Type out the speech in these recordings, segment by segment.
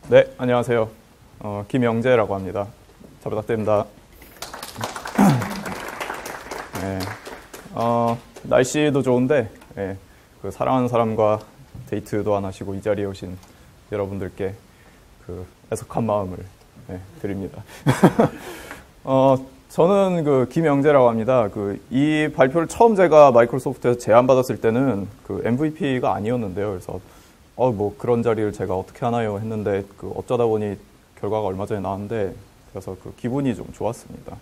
네, 안녕하세요. 김영재라고 합니다. 잘 부탁드립니다. 네, 날씨도 좋은데, 네, 그 사랑하는 사람과 데이트도 안 하시고 이 자리에 오신 여러분들께 그 애석한 마음을 드립니다. 저는 그 김영재라고 합니다. 이 발표를 처음 제가 마이크로소프트에서 제안받았을 때는 그 MVP가 아니었는데요. 그래서 뭐 그런 자리를 제가 어떻게 하나요 했는데 어쩌다 보니 결과가 얼마 전에 나왔는데 그래서 기분이 좀 좋았습니다.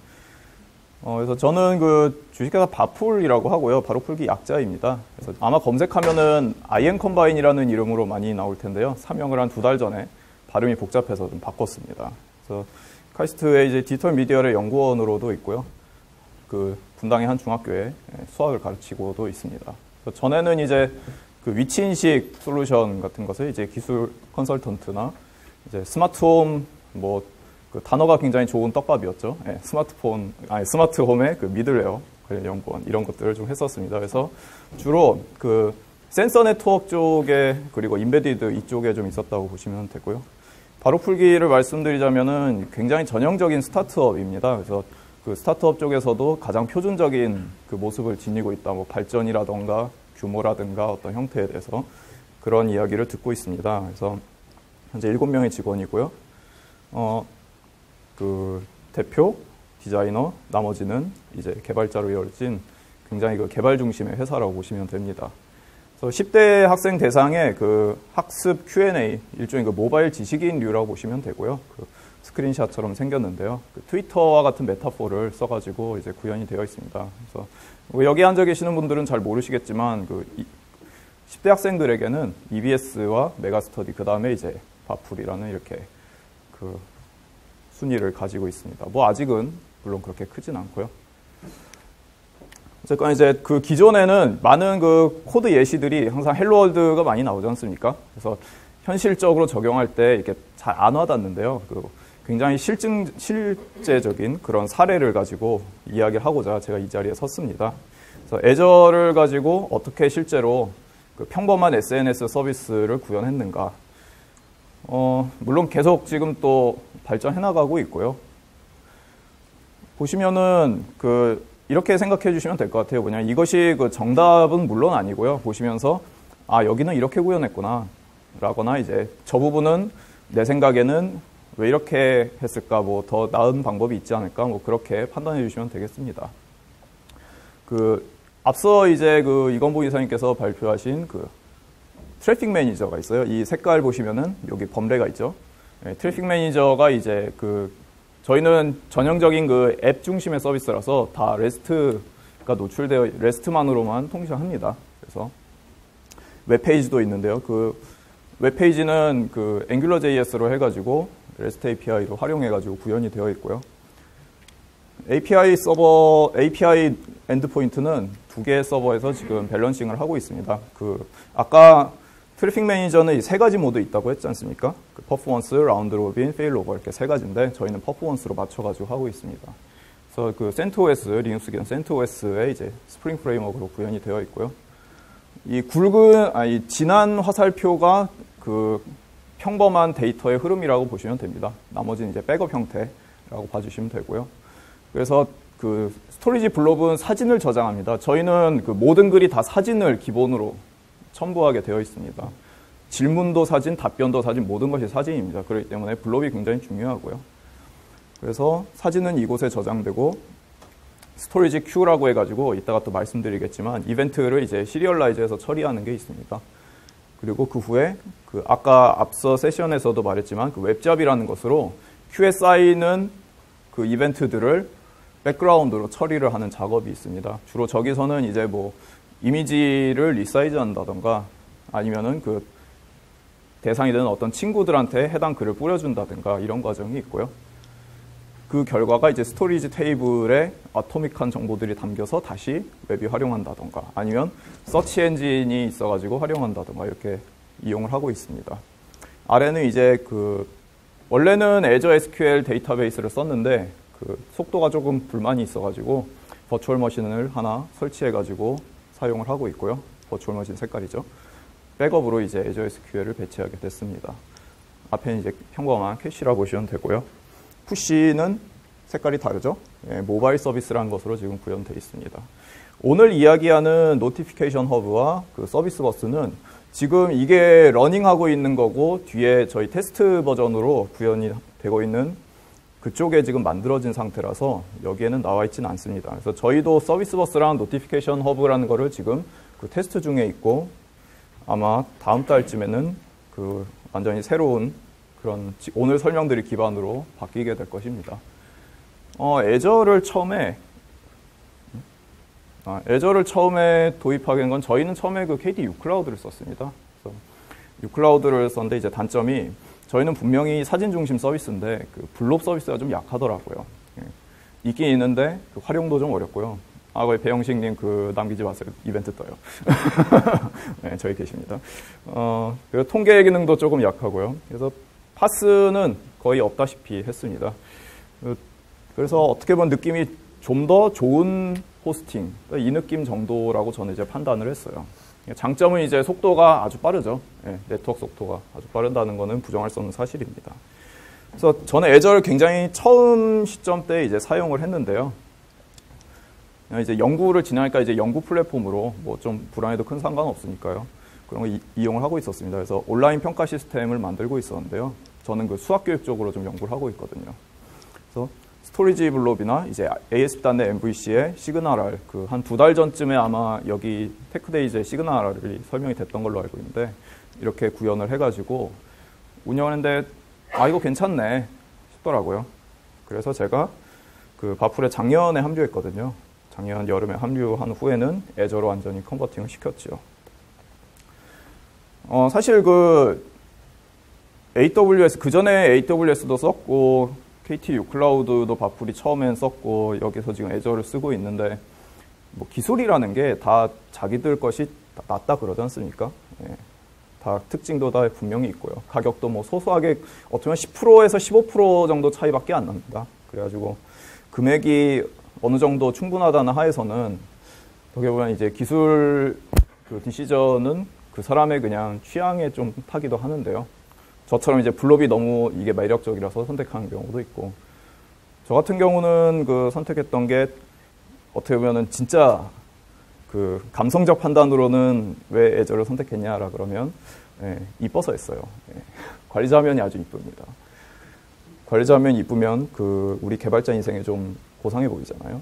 그래서 저는 주식회사 바풀이라고 하고요. 바로 풀기 약자입니다. 그래서 아마 검색하면은 아이엠컴바인이라는 이름으로 많이 나올 텐데요. 사명을 한 2달 전에 발음이 복잡해서 좀 바꿨습니다. 그래서 카이스트의 이제 디지털 미디어의 연구원으로도 있고요. 분당의 한 중학교에 수학을 가르치고도 있습니다. 전에는 이제 위치인식 솔루션 같은 것을 이제 기술 컨설턴트나 이제 스마트홈 단어가 굉장히 좋은 떡밥이었죠. 스마트홈의 미들웨어 연구원 이런 것들을 좀 했었습니다. 그래서 주로 센서 네트워크 쪽에 그리고 인베디드 이쪽에 좀 있었다고 보시면 되고요. 바로 풀기를 말씀드리자면은 굉장히 전형적인 스타트업입니다. 그래서 스타트업 쪽에서도 가장 표준적인 모습을 지니고 있다. 발전이라던가 규모라든가 어떤 형태에 대해서 그런 이야기를 듣고 있습니다. 그래서 현재 7명의 직원이고요. 대표, 디자이너, 나머지는 이제 개발자로 이어진 굉장히 개발 중심의 회사라고 보시면 됩니다. 그래서 10대 학생 대상의 학습 Q&A, 일종의 모바일 지식인류라고 보시면 되고요. 스크린샷처럼 생겼는데요. 트위터와 같은 메타포를 써가지고 이제 구현이 되어 있습니다. 그래서 여기 앉아 계시는 분들은 잘 모르시겠지만 10대 학생들에게는 EBS와 메가스터디 그 다음에 이제 바풀이라는 이렇게 순위를 가지고 있습니다. 아직은 물론 그렇게 크진 않고요. 어쨌건 이제 기존에는 많은 코드 예시들이 항상 헬로월드가 많이 나오지 않습니까? 그래서 현실적으로 적용할 때 이렇게 잘 안 와닿는데요. 굉장히 실제적인 그런 사례를 가지고 이야기를 하고자 제가 이 자리에 섰습니다. 그래서 애저를 가지고 어떻게 실제로 평범한 SNS 서비스를 구현했는가. 물론 계속 지금 또 발전해 나가고 있고요. 보시면은 이렇게 생각해 주시면 될 것 같아요. 뭐냐면 이것이 정답은 물론 아니고요. 보시면서 여기는 이렇게 구현했구나 라거나 이제 저 부분은 내 생각에는 왜 이렇게 했을까, 더 나은 방법이 있지 않을까, 그렇게 판단해 주시면 되겠습니다. 앞서 이제 이건보 이사님께서 발표하신 트래픽 매니저가 있어요. 이 색깔 보시면은 여기 범례가 있죠. 트래픽 매니저가 이제 저희는 전형적인 앱 중심의 서비스라서 다 레스트가 노출되어, 레스트만으로만 통신을 합니다. 그래서 웹페이지도 있는데요. 웹페이지는 앵귤러.js로 해가지고 REST API로 활용해가지고 구현이 되어 있고요. API 엔드포인트는 2개의 서버에서 지금 밸런싱을 하고 있습니다. 아까 트래픽 매니저는 이 3가지 모드 있다고 했지 않습니까? 퍼포먼스, 라운드 로빈, 페일오버 이렇게 3가지인데 저희는 퍼포먼스로 맞춰가지고 하고 있습니다. 그래서 CentOS, 리눅스 기반 CentOS의 이제 스프링 프레임워크로 구현이 되어 있고요. 이 진한 화살표가 평범한 데이터의 흐름이라고 보시면 됩니다. 나머지는 이제 백업 형태라고 봐주시면 되고요. 그래서 스토리지 블록은 사진을 저장합니다. 저희는 모든 글이 다 사진을 기본으로 첨부하게 되어 있습니다. 질문도 사진, 답변도 사진, 모든 것이 사진입니다. 그렇기 때문에 블록이 굉장히 중요하고요. 그래서 사진은 이곳에 저장되고 스토리지 큐라고 해가지고 이따가 또 말씀드리겠지만 이벤트를 이제 시리얼라이즈해서 처리하는 게 있습니다. 그리고 그 후에 아까 앞서 세션에서도 말했지만 웹잡이라는 것으로 큐에 쌓이는 이벤트들을 백그라운드로 처리를 하는 작업이 있습니다. 주로 저기서는 이제 이미지를 리사이즈 한다던가 아니면은 대상이 되는 어떤 친구들한테 해당 글을 뿌려준다든가 이런 과정이 있고요. 그 결과가 이제 스토리지 테이블에 아토믹한 정보들이 담겨서 다시 웹이 활용한다던가 아니면 서치 엔진이 있어가지고 활용한다던가 이렇게 이용을 하고 있습니다. 아래는 이제 원래는 애저 SQL 데이터베이스를 썼는데 속도가 조금 불만이 있어가지고 버추얼 머신을 하나 설치해가지고 사용을 하고 있고요. 버추얼 머신 색깔이죠. 백업으로 이제 애저 SQL을 배치하게 됐습니다. 앞에는 이제 평범한 캐시라고 보시면 되고요. 푸시는 색깔이 다르죠. 예, 모바일 서비스라는 것으로 지금 구현되어 있습니다. 오늘 이야기하는 노티피케이션 허브와 그 서비스 버스는 지금 이게 러닝하고 있는 거고 뒤에 저희 테스트 버전으로 구현이 되고 있는 그쪽에 지금 만들어진 상태라서 여기에는 나와 있지는 않습니다. 그래서 저희도 서비스 버스랑 노티피케이션 허브라는 거를 지금 그 테스트 중에 있고 아마 다음 달쯤에는 그 완전히 새로운 그런 오늘 설명드릴 기반으로 바뀌게 될 것입니다. 애저를 처음에 도입하게 된 건 저희는 처음에 그 KT U-클라우드를 썼습니다. 그래서 U-클라우드를 썼는데 이제 단점이 저희는 분명히 사진 중심 서비스인데 그 블롭 서비스가 좀 약하더라고요. 예. 있긴 있는데 그 활용도 좀 어렵고요. 거기 배영식님 그 남기지 마세요. 이벤트 떠요. 네, 저희 계십니다. 그리고 통계 기능도 조금 약하고요. 그래서 파스는 거의 없다시피 했습니다. 그래서 어떻게 보면 느낌이 좀 더 좋은 호스팅, 이 느낌 정도라고 저는 이제 판단을 했어요. 장점은 이제 속도가 아주 빠르죠. 네, 네트워크 속도가 아주 빠르다는 거는 부정할 수 없는 사실입니다. 그래서 저는 애저를 굉장히 처음 시점 때 이제 사용을 했는데요. 이제 연구를 진행하니까 이제 연구 플랫폼으로 뭐 좀 불안해도 큰 상관 없으니까요. 그런 거 이용을 하고 있었습니다. 그래서 온라인 평가 시스템을 만들고 있었는데요. 저는 그 수학 교육 쪽으로 좀 연구를 하고 있거든요. 그래서 스토리지 블롭이나 이제 ASP.NET MVC의 시그널R 그 한 2달 전쯤에 아마 여기 테크데이즈의 시그널R이 설명이 됐던 걸로 알고 있는데 이렇게 구현을 해가지고 운영하는데 이거 괜찮네 싶더라고요. 그래서 제가 그 바풀에 작년에 합류했거든요. 작년 여름에 합류한 후에는 애저로 완전히 컨버팅을 시켰죠. 사실 그 AWS 그 전에 AWS도 썼고 KT U-클라우드도 바풀이 처음엔 썼고 여기서 지금 애저를 쓰고 있는데 뭐 기술이라는 게 다 자기들 것이 낫다 그러지 않습니까? 예. 다 특징도 다 분명히 있고요. 가격도 뭐 소소하게 어떻게 보면 10%에서 15% 정도 차이밖에 안 납니다. 그래가지고 금액이 어느 정도 충분하다는 하에서는 어떻게 보면 이제 기술 그 디시전은 그 사람의 그냥 취향에 좀 타기도 하는데요. 저처럼 이제 블롭이 너무 이게 매력적이라서 선택하는 경우도 있고, 저 같은 경우는 그 선택했던 게 어떻게 보면은 진짜 그 감성적 판단으로는 왜 애저를 선택했냐라 그러면 이뻐서 했어요. 관리자 화면이 아주 이쁩니다. 관리자 화면이 이쁘면 그 우리 개발자 인생에 좀 고상해 보이잖아요.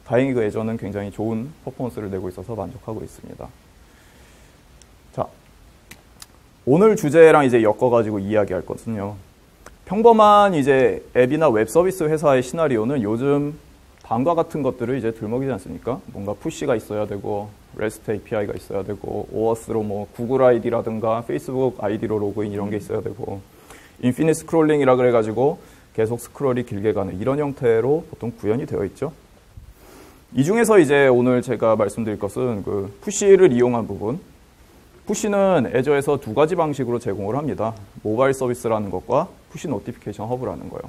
다행히 그 애저는 굉장히 좋은 퍼포먼스를 내고 있어서 만족하고 있습니다. 자, 오늘 주제랑 이제 엮어가지고 이야기할 것은요. 평범한 이제 앱이나 웹 서비스 회사의 시나리오는 요즘 다음과 같은 것들을 이제 들먹이지 않습니까? 뭔가 푸시가 있어야 되고, REST API가 있어야 되고, OAuth로 뭐 구글 아이디라든가 페이스북 아이디로 로그인 이런 게 있어야 되고, 인피니트 스크롤링이라 그래가지고 계속 스크롤이 길게 가는 이런 형태로 보통 구현이 되어 있죠. 이 중에서 이제 오늘 제가 말씀드릴 것은 그 푸시를 이용한 부분. 푸시는 애저에서 두 가지 방식으로 제공을 합니다. 모바일 서비스라는 것과 푸시 노티피케이션 허브라는 거요.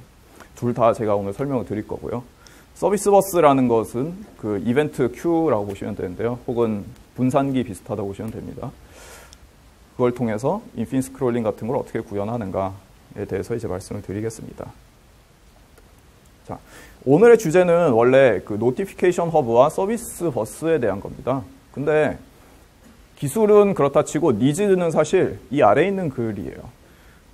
둘 다 제가 오늘 설명을 드릴 거고요. 서비스 버스라는 것은 그 이벤트 큐라고 보시면 되는데요. 혹은 분산기 비슷하다고 보시면 됩니다. 그걸 통해서 인피니트 스크롤링 같은 걸 어떻게 구현하는가에 대해서 이제 말씀을 드리겠습니다. 자, 오늘의 주제는 원래 그 노티피케이션 허브와 서비스 버스에 대한 겁니다. 근데 기술은 그렇다 치고 니즈는 사실 이 아래에 있는 글이에요.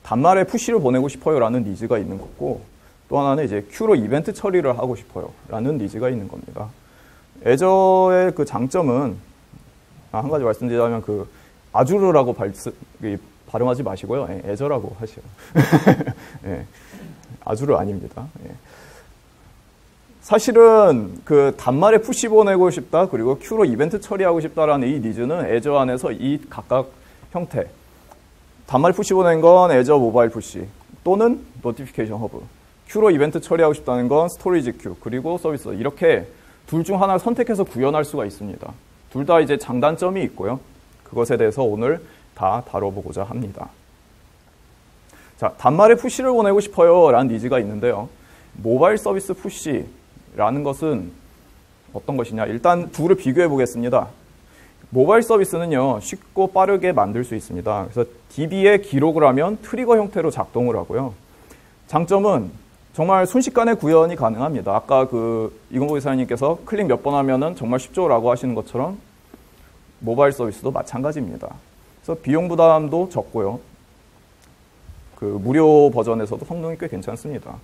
단말에 푸시를 보내고 싶어요 라는 니즈가 있는 거고, 또 하나는 이제 큐로 이벤트 처리를 하고 싶어요 라는 니즈가 있는 겁니다. 애저의 그 장점은 한 가지 말씀드리자면 그 아주르라고 발음하지 마시고요. 애저라고 하시요. 예, 아주르 아닙니다. 예. 사실은 그 단말에 푸시 보내고 싶다, 그리고 큐로 이벤트 처리하고 싶다라는 이 니즈는 애저 안에서 이 각각 형태, 단말에 푸시 보낸 건 애저 모바일 푸시 또는 노티피케이션 허브, 큐로 이벤트 처리하고 싶다는 건 스토리지 큐, 그리고 서비스, 이렇게 둘 중 하나를 선택해서 구현할 수가 있습니다. 둘 다 이제 장단점이 있고요. 그것에 대해서 오늘 다 다뤄보고자 합니다. 자, 단말에 푸시를 보내고 싶어요 라는 니즈가 있는데요. 모바일 서비스 푸시 라는 것은 어떤 것이냐. 일단 둘을 비교해 보겠습니다. 모바일 서비스는요, 쉽고 빠르게 만들 수 있습니다. 그래서 DB에 기록을 하면 트리거 형태로 작동을 하고요. 장점은 정말 순식간에 구현이 가능합니다. 아까 이건보 이사님께서 클릭 몇 번 하면은 정말 쉽죠라고 하시는 것처럼 모바일 서비스도 마찬가지입니다. 그래서 비용 부담도 적고요. 무료 버전에서도 성능이 꽤 괜찮습니다.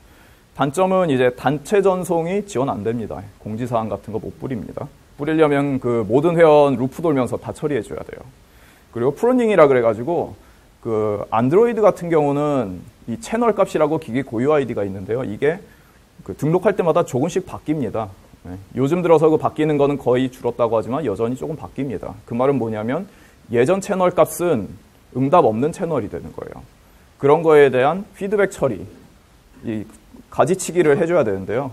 단점은 이제 단체 전송이 지원 안 됩니다. 공지사항 같은 거 못 뿌립니다. 뿌리려면 모든 회원 루프 돌면서 다 처리해 줘야 돼요. 그리고 프로닝이라 그래가지고 안드로이드 같은 경우는 이 채널 값이라고 기기 고유 아이디가 있는데요. 이게 등록할 때마다 조금씩 바뀝니다. 네. 요즘 들어서 바뀌는 거는 거의 줄었다고 하지만 여전히 조금 바뀝니다. 그 말은 뭐냐면 예전 채널 값은 응답 없는 채널이 되는 거예요. 그런 거에 대한 피드백 처리, 이 가지치기를 해줘야 되는데요.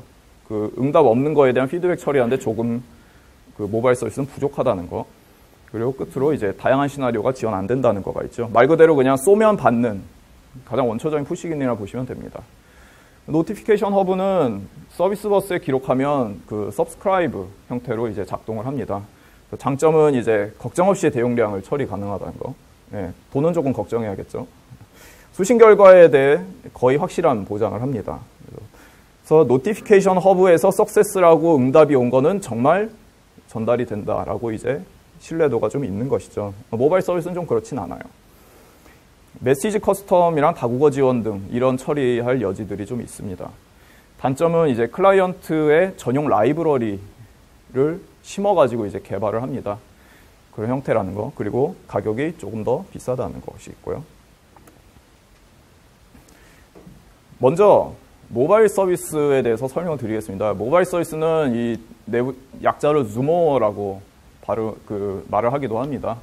응답 없는 거에 대한 피드백 처리하는데 조금 모바일 서비스는 부족하다는 거. 그리고 끝으로 이제 다양한 시나리오가 지원 안 된다는 거가 있죠. 말 그대로 그냥 쏘면 받는 가장 원초적인 푸시기능이라 보시면 됩니다. 노티피케이션 허브는 서비스 버스에 기록하면 서브스크라이브 형태로 이제 작동을 합니다. 장점은 이제 걱정 없이 대용량을 처리 가능하다는 거. 예, 돈은 조금 걱정해야겠죠. 수신 결과에 대해 거의 확실한 보장을 합니다. 그래서 노티피케이션 허브에서 석세스라고 응답이 온 거는 정말 전달이 된다라고 이제 신뢰도가 좀 있는 것이죠. 모바일 서비스는 좀 그렇진 않아요. 메시지 커스텀이랑 다국어 지원 등 이런 처리할 여지들이 좀 있습니다. 단점은 이제 클라이언트의 전용 라이브러리를 심어가지고 이제 개발을 합니다. 그런 형태라는 거. 그리고 가격이 조금 더 비싸다는 것이 있고요. 먼저 모바일 서비스에 대해서 설명을 드리겠습니다. 모바일 서비스는 이 내부 약자로 Zumo라고 말을 하기도 합니다.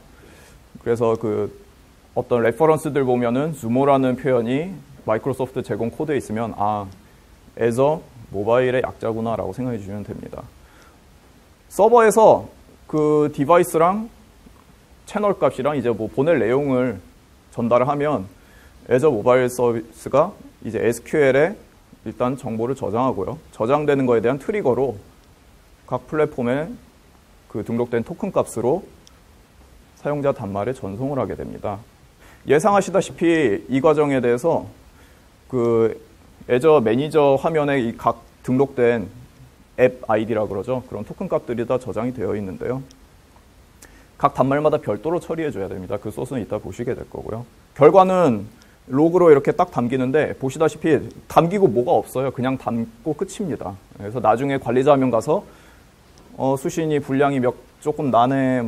그래서 어떤 레퍼런스들 보면은 Zumo라는 표현이 마이크로소프트 제공 코드에 있으면 Azure 모바일의 약자구나라고 생각해 주시면 됩니다. 서버에서 디바이스랑 채널 값이랑 이제 보낼 내용을 전달하면 Azure 모바일 서비스가 이제 SQL에 일단 정보를 저장하고요. 저장되는 거에 대한 트리거로 각 플랫폼에 등록된 토큰 값으로 사용자 단말에 전송을 하게 됩니다. 예상하시다시피 이 과정에 대해서 Azure 매니저 화면에 이 각 등록된 앱 아이디라 그러죠. 그런 토큰 값들이 다 저장이 되어 있는데요. 각 단말마다 별도로 처리해 줘야 됩니다. 그 소스는 이따 보시게 될 거고요. 결과는 로그로 이렇게 딱 담기는데 보시다시피 담기고 뭐가 없어요. 그냥 담고 끝입니다. 그래서 나중에 관리자 화면 가서 수신이 분량이 조금 나네,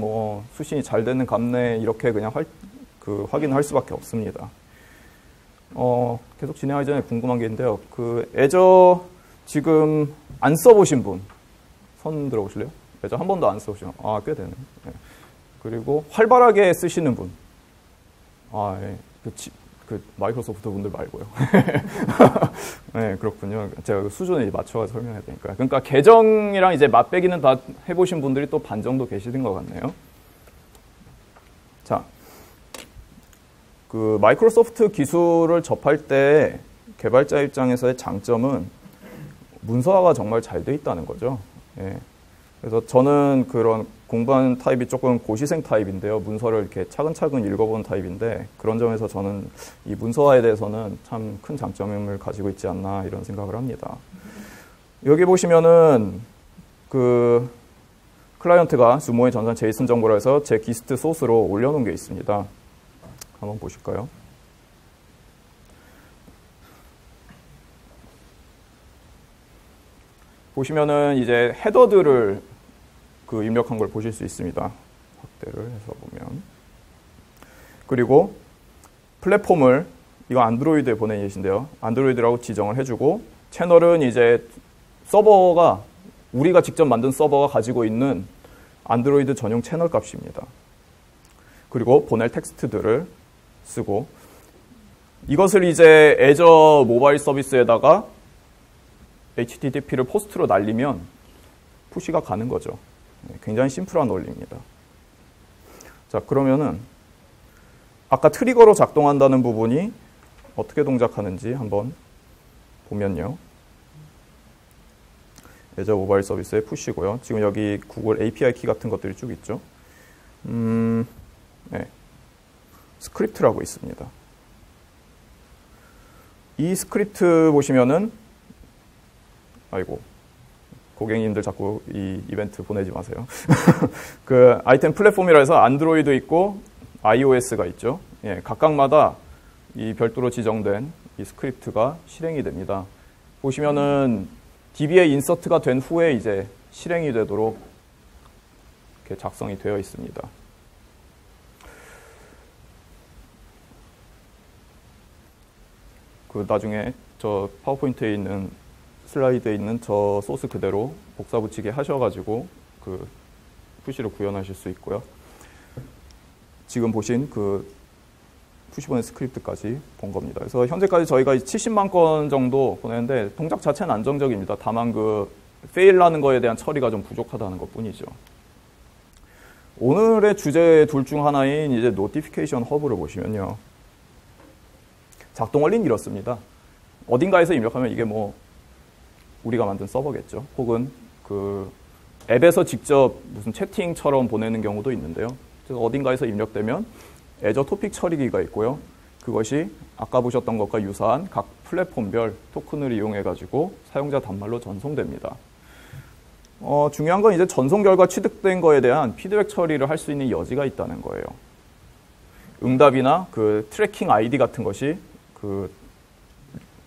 수신이 잘 되는 값네 이렇게 그냥 확인을 할 수밖에 없습니다. 계속 진행하기 전에 궁금한 게 있는데요. 애저 지금 안 써보신 분 손 들어보실래요? 애저 한 번도 안 써보시면 꽤 되네. 네. 그리고 활발하게 쓰시는 분 예. 마이크로소프트 분들 말고요. 네, 그렇군요. 제가 수준에 맞춰서 설명해야 되니까. 그러니까 계정이랑 이제 맛배기는 다 해보신 분들이 또 반 정도 계시는 것 같네요. 자, 마이크로소프트 기술을 접할 때 개발자 입장에서의 장점은 문서화가 정말 잘 돼 있다는 거죠. 예. 그래서 저는 그런 공부하는 타입이 조금 고시생 타입인데요. 문서를 이렇게 차근차근 읽어보는 타입인데 그런 점에서 저는 이 문서화에 대해서는 참 큰 장점을 가지고 있지 않나 이런 생각을 합니다. 여기 보시면은 클라이언트가 Zumo에 전산 제이슨 정보로 해서 제 기스트 소스로 올려놓은 게 있습니다. 한번 보실까요? 보시면은 이제 헤더들을 입력한 걸 보실 수 있습니다. 확대를 해서 보면. 그리고 플랫폼을 이거 안드로이드에 보낸 예시인데요. 안드로이드라고 지정을 해주고 채널은 이제 서버가 우리가 직접 만든 서버가 가지고 있는 안드로이드 전용 채널 값입니다. 그리고 보낼 텍스트들을 쓰고 이것을 이제 애저 모바일 서비스에다가 HTTP를 포스트로 날리면 푸시가 가는 거죠. 굉장히 심플한 원리입니다. 자, 그러면은 아까 트리거로 작동한다는 부분이 어떻게 동작하는지 한번 보면요. 애저 모바일 서비스의 푸시고요. 지금 여기 구글 API 키 같은 것들이 쭉 있죠. 네. 스크립트라고 있습니다. 이 스크립트 보시면은, 아이고, 고객님들 자꾸 이 이벤트 보내지 마세요. 그 아이템 플랫폼이라 해서 안드로이드 있고 iOS가 있죠. 예, 각각마다 이 별도로 지정된 이 스크립트가 실행이 됩니다. 보시면은 DB에 인서트가 된 후에 이제 실행이 되도록 이렇게 작성이 되어 있습니다. 그 나중에 저 파워포인트에 있는 슬라이드에 있는 저 소스 그대로 복사 붙이기 하셔가지고 그 푸시를 구현하실 수 있고요. 지금 보신 그 푸시보내 스크립트까지 본 겁니다. 그래서 현재까지 저희가 70만 건 정도 보냈는데 동작 자체는 안정적입니다. 다만 그 페일나는 거에 대한 처리가 좀 부족하다는 것 뿐이죠. 오늘의 주제 둘 중 하나인 이제 노티피케이션 허브를 보시면요. 작동 원리는 이렇습니다. 어딘가에서 입력하면 이게 뭐 우리가 만든 서버겠죠. 혹은 그 앱에서 직접 무슨 채팅처럼 보내는 경우도 있는데요. 그래서 어딘가에서 입력되면 애저 토픽 처리기가 있고요. 그것이 아까 보셨던 것과 유사한 각 플랫폼별 토큰을 이용해가지고 사용자 단말로 전송됩니다. 중요한 건 이제 전송 결과 취득된 거에 대한 피드백 처리를 할 수 있는 여지가 있다는 거예요. 응답이나 그 트래킹 아이디 같은 것이 그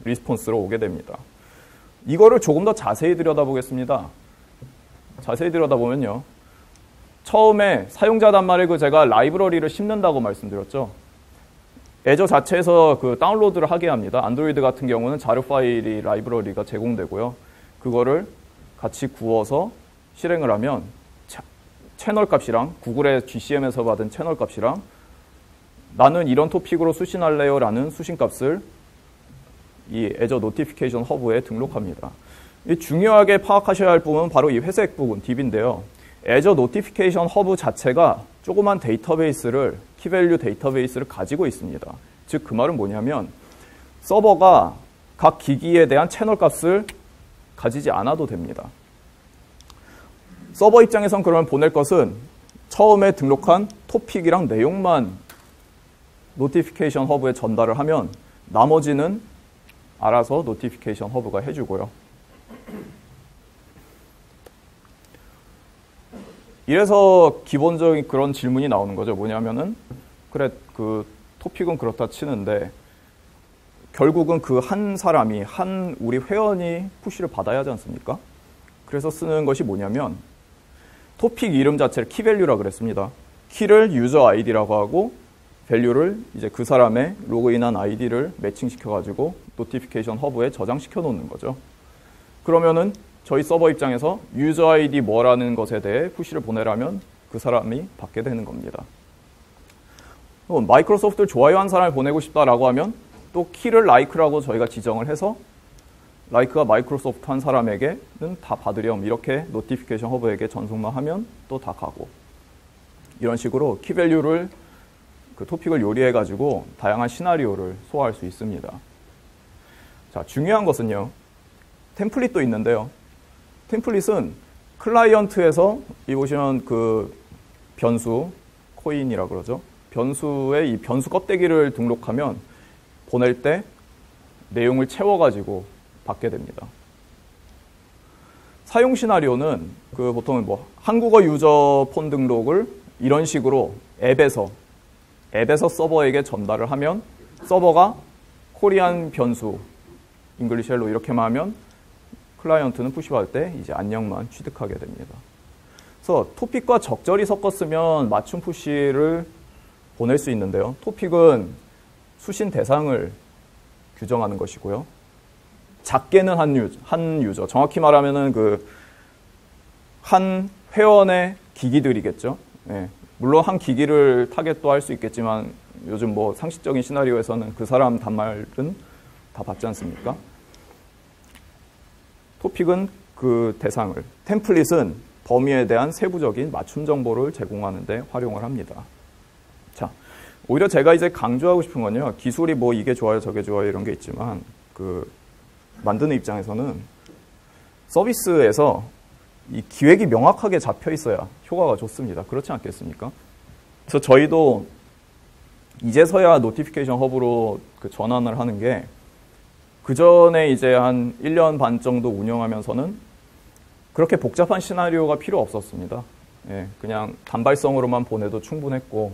리스폰스로 오게 됩니다. 이거를 조금 더 자세히 들여다보겠습니다. 자세히 들여다보면요. 처음에 사용자 단말에 그 제가 라이브러리를 씹는다고 말씀드렸죠. 애저 자체에서 그 다운로드를 하게 합니다. 안드로이드 같은 경우는 자르 파일이 라이브러리가 제공되고요. 그거를 같이 구워서 실행을 하면 채널 값이랑 구글의 GCM에서 받은 채널 값이랑 나는 이런 토픽으로 수신할래요 라는 수신 값을 이 애저 노티피케이션 허브에 등록합니다. 이 중요하게 파악하셔야 할 부분은 바로 이 회색 부분, DB인데요. 애저 노티피케이션 허브 자체가 조그만 데이터베이스를, 키밸류 데이터베이스를 가지고 있습니다. 즉, 그 말은 뭐냐면 서버가 각 기기에 대한 채널 값을 가지지 않아도 됩니다. 서버 입장에선 그러면 보낼 것은 처음에 등록한 토픽이랑 내용만 노티피케이션 허브에 전달을 하면 나머지는 알아서 노티피케이션 허브가 해주고요. 이래서 기본적인 그런 질문이 나오는 거죠. 뭐냐면은 그래 그 토픽은 그렇다 치는데 결국은 그 한 사람이 한 우리 회원이 푸시를 받아야 하지 않습니까? 그래서 쓰는 것이 뭐냐면 토픽 이름 자체를 키밸류라 그랬습니다. 키를 유저 아이디라고 하고 밸류를 이제 그 사람의 로그인한 아이디를 매칭시켜가지고 노티피케이션 허브에 저장시켜 놓는 거죠. 그러면은 저희 서버 입장에서 유저 아이디 뭐라는 것에 대해 푸시를 보내라면 그 사람이 받게 되는 겁니다. 마이크로소프트 좋아요한 사람을 보내고 싶다라고 하면 또 키를 like라고 저희가 지정을 해서 like가 마이크로소프트 한 사람에게는 다 받으렴 이렇게 노티피케이션 허브에게 전송만 하면 또 다 가고 이런 식으로 키밸류를 그 토픽을 요리해가지고 다양한 시나리오를 소화할 수 있습니다. 자, 중요한 것은요. 템플릿도 있는데요. 템플릿은 클라이언트에서 이 보시면 그 변수, 코인이라고 그러죠. 변수에 이 변수 껍데기를 등록하면 보낼 때 내용을 채워가지고 받게 됩니다. 사용 시나리오는 그 보통 뭐 한국어 유저 폰 등록을 이런 식으로 앱에서 서버에게 전달을 하면 서버가 코리안 변수, 잉글리시 헬로 이렇게만 하면 클라이언트는 푸시받을 때 이제 안녕만 취득하게 됩니다. 그래서 토픽과 적절히 섞었으면 맞춤 푸시를 보낼 수 있는데요. 토픽은 수신 대상을 규정하는 것이고요. 작게는 한 유저, 정확히 말하면은 그 한 회원의 기기들이겠죠. 네. 물론 한 기기를 타겟도 할 수 있겠지만 요즘 뭐 상식적인 시나리오에서는 그 사람 단말은 다 받지 않습니까? 토픽은 그 대상을, 템플릿은 범위에 대한 세부적인 맞춤 정보를 제공하는 데 활용을 합니다. 자, 오히려 제가 이제 강조하고 싶은 건요. 기술이 뭐 이게 좋아요, 저게 좋아요 이런 게 있지만 그 만드는 입장에서는 서비스에서 이 기획이 명확하게 잡혀 있어야 효과가 좋습니다. 그렇지 않겠습니까? 그래서 저희도 이제서야 노티피케이션 허브로 그 전환을 하는 게, 그 전에 이제 한 1년 반 정도 운영하면서는 그렇게 복잡한 시나리오가 필요 없었습니다. 예, 그냥 단발성으로만 보내도 충분했고,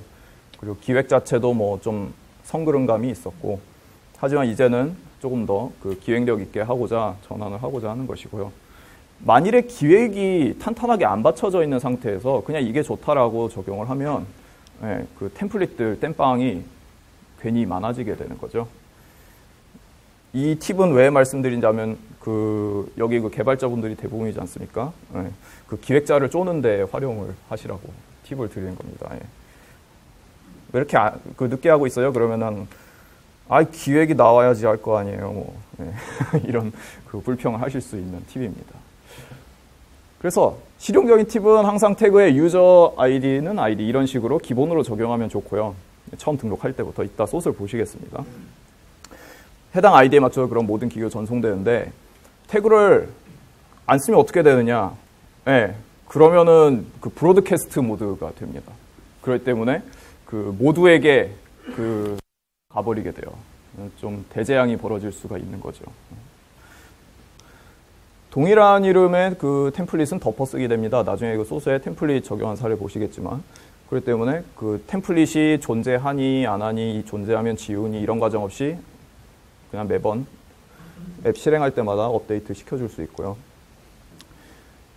그리고 기획 자체도 뭐 좀 성그름감이 있었고, 하지만 이제는 조금 더 그 기획력 있게 하고자 전환을 하고자 하는 것이고요. 만일에 기획이 탄탄하게 안 받쳐져 있는 상태에서 그냥 이게 좋다라고 적용을 하면, 예, 그 템플릿들 땜빵이 괜히 많아지게 되는 거죠. 이 팁은 왜 말씀드린다면, 여기 그 개발자분들이 대부분이지 않습니까? 예, 그 기획자를 쪼는데 활용을 하시라고 팁을 드리는 겁니다. 예. 왜 이렇게 늦게 하고 있어요? 그러면은, 기획이 나와야지 할 거 아니에요. 뭐, 예. 이런 그 불평을 하실 수 있는 팁입니다. 그래서 실용적인 팁은 항상 태그에 유저 아이디는 아이디 이런 식으로 기본으로 적용하면 좋고요. 처음 등록할 때부터 이따 소스를 보시겠습니다. 해당 아이디에 맞춰서 그럼 모든 기교 전송되는데, 태그를 안 쓰면 어떻게 되느냐? 예, 그러면은 그 브로드캐스트 모드가 됩니다. 그렇기 때문에 그 모두에게 가버리게 돼요. 좀 대재앙이 벌어질 수가 있는 거죠. 동일한 이름의 그 템플릿은 덮어쓰기 됩니다. 나중에 그 소스에 템플릿 적용한 사례 보시겠지만, 그렇기 때문에 그 템플릿이 존재하니 안 하니, 존재하면 지우니 이런 과정 없이 그냥 매번 앱 실행할 때마다 업데이트 시켜줄 수 있고요.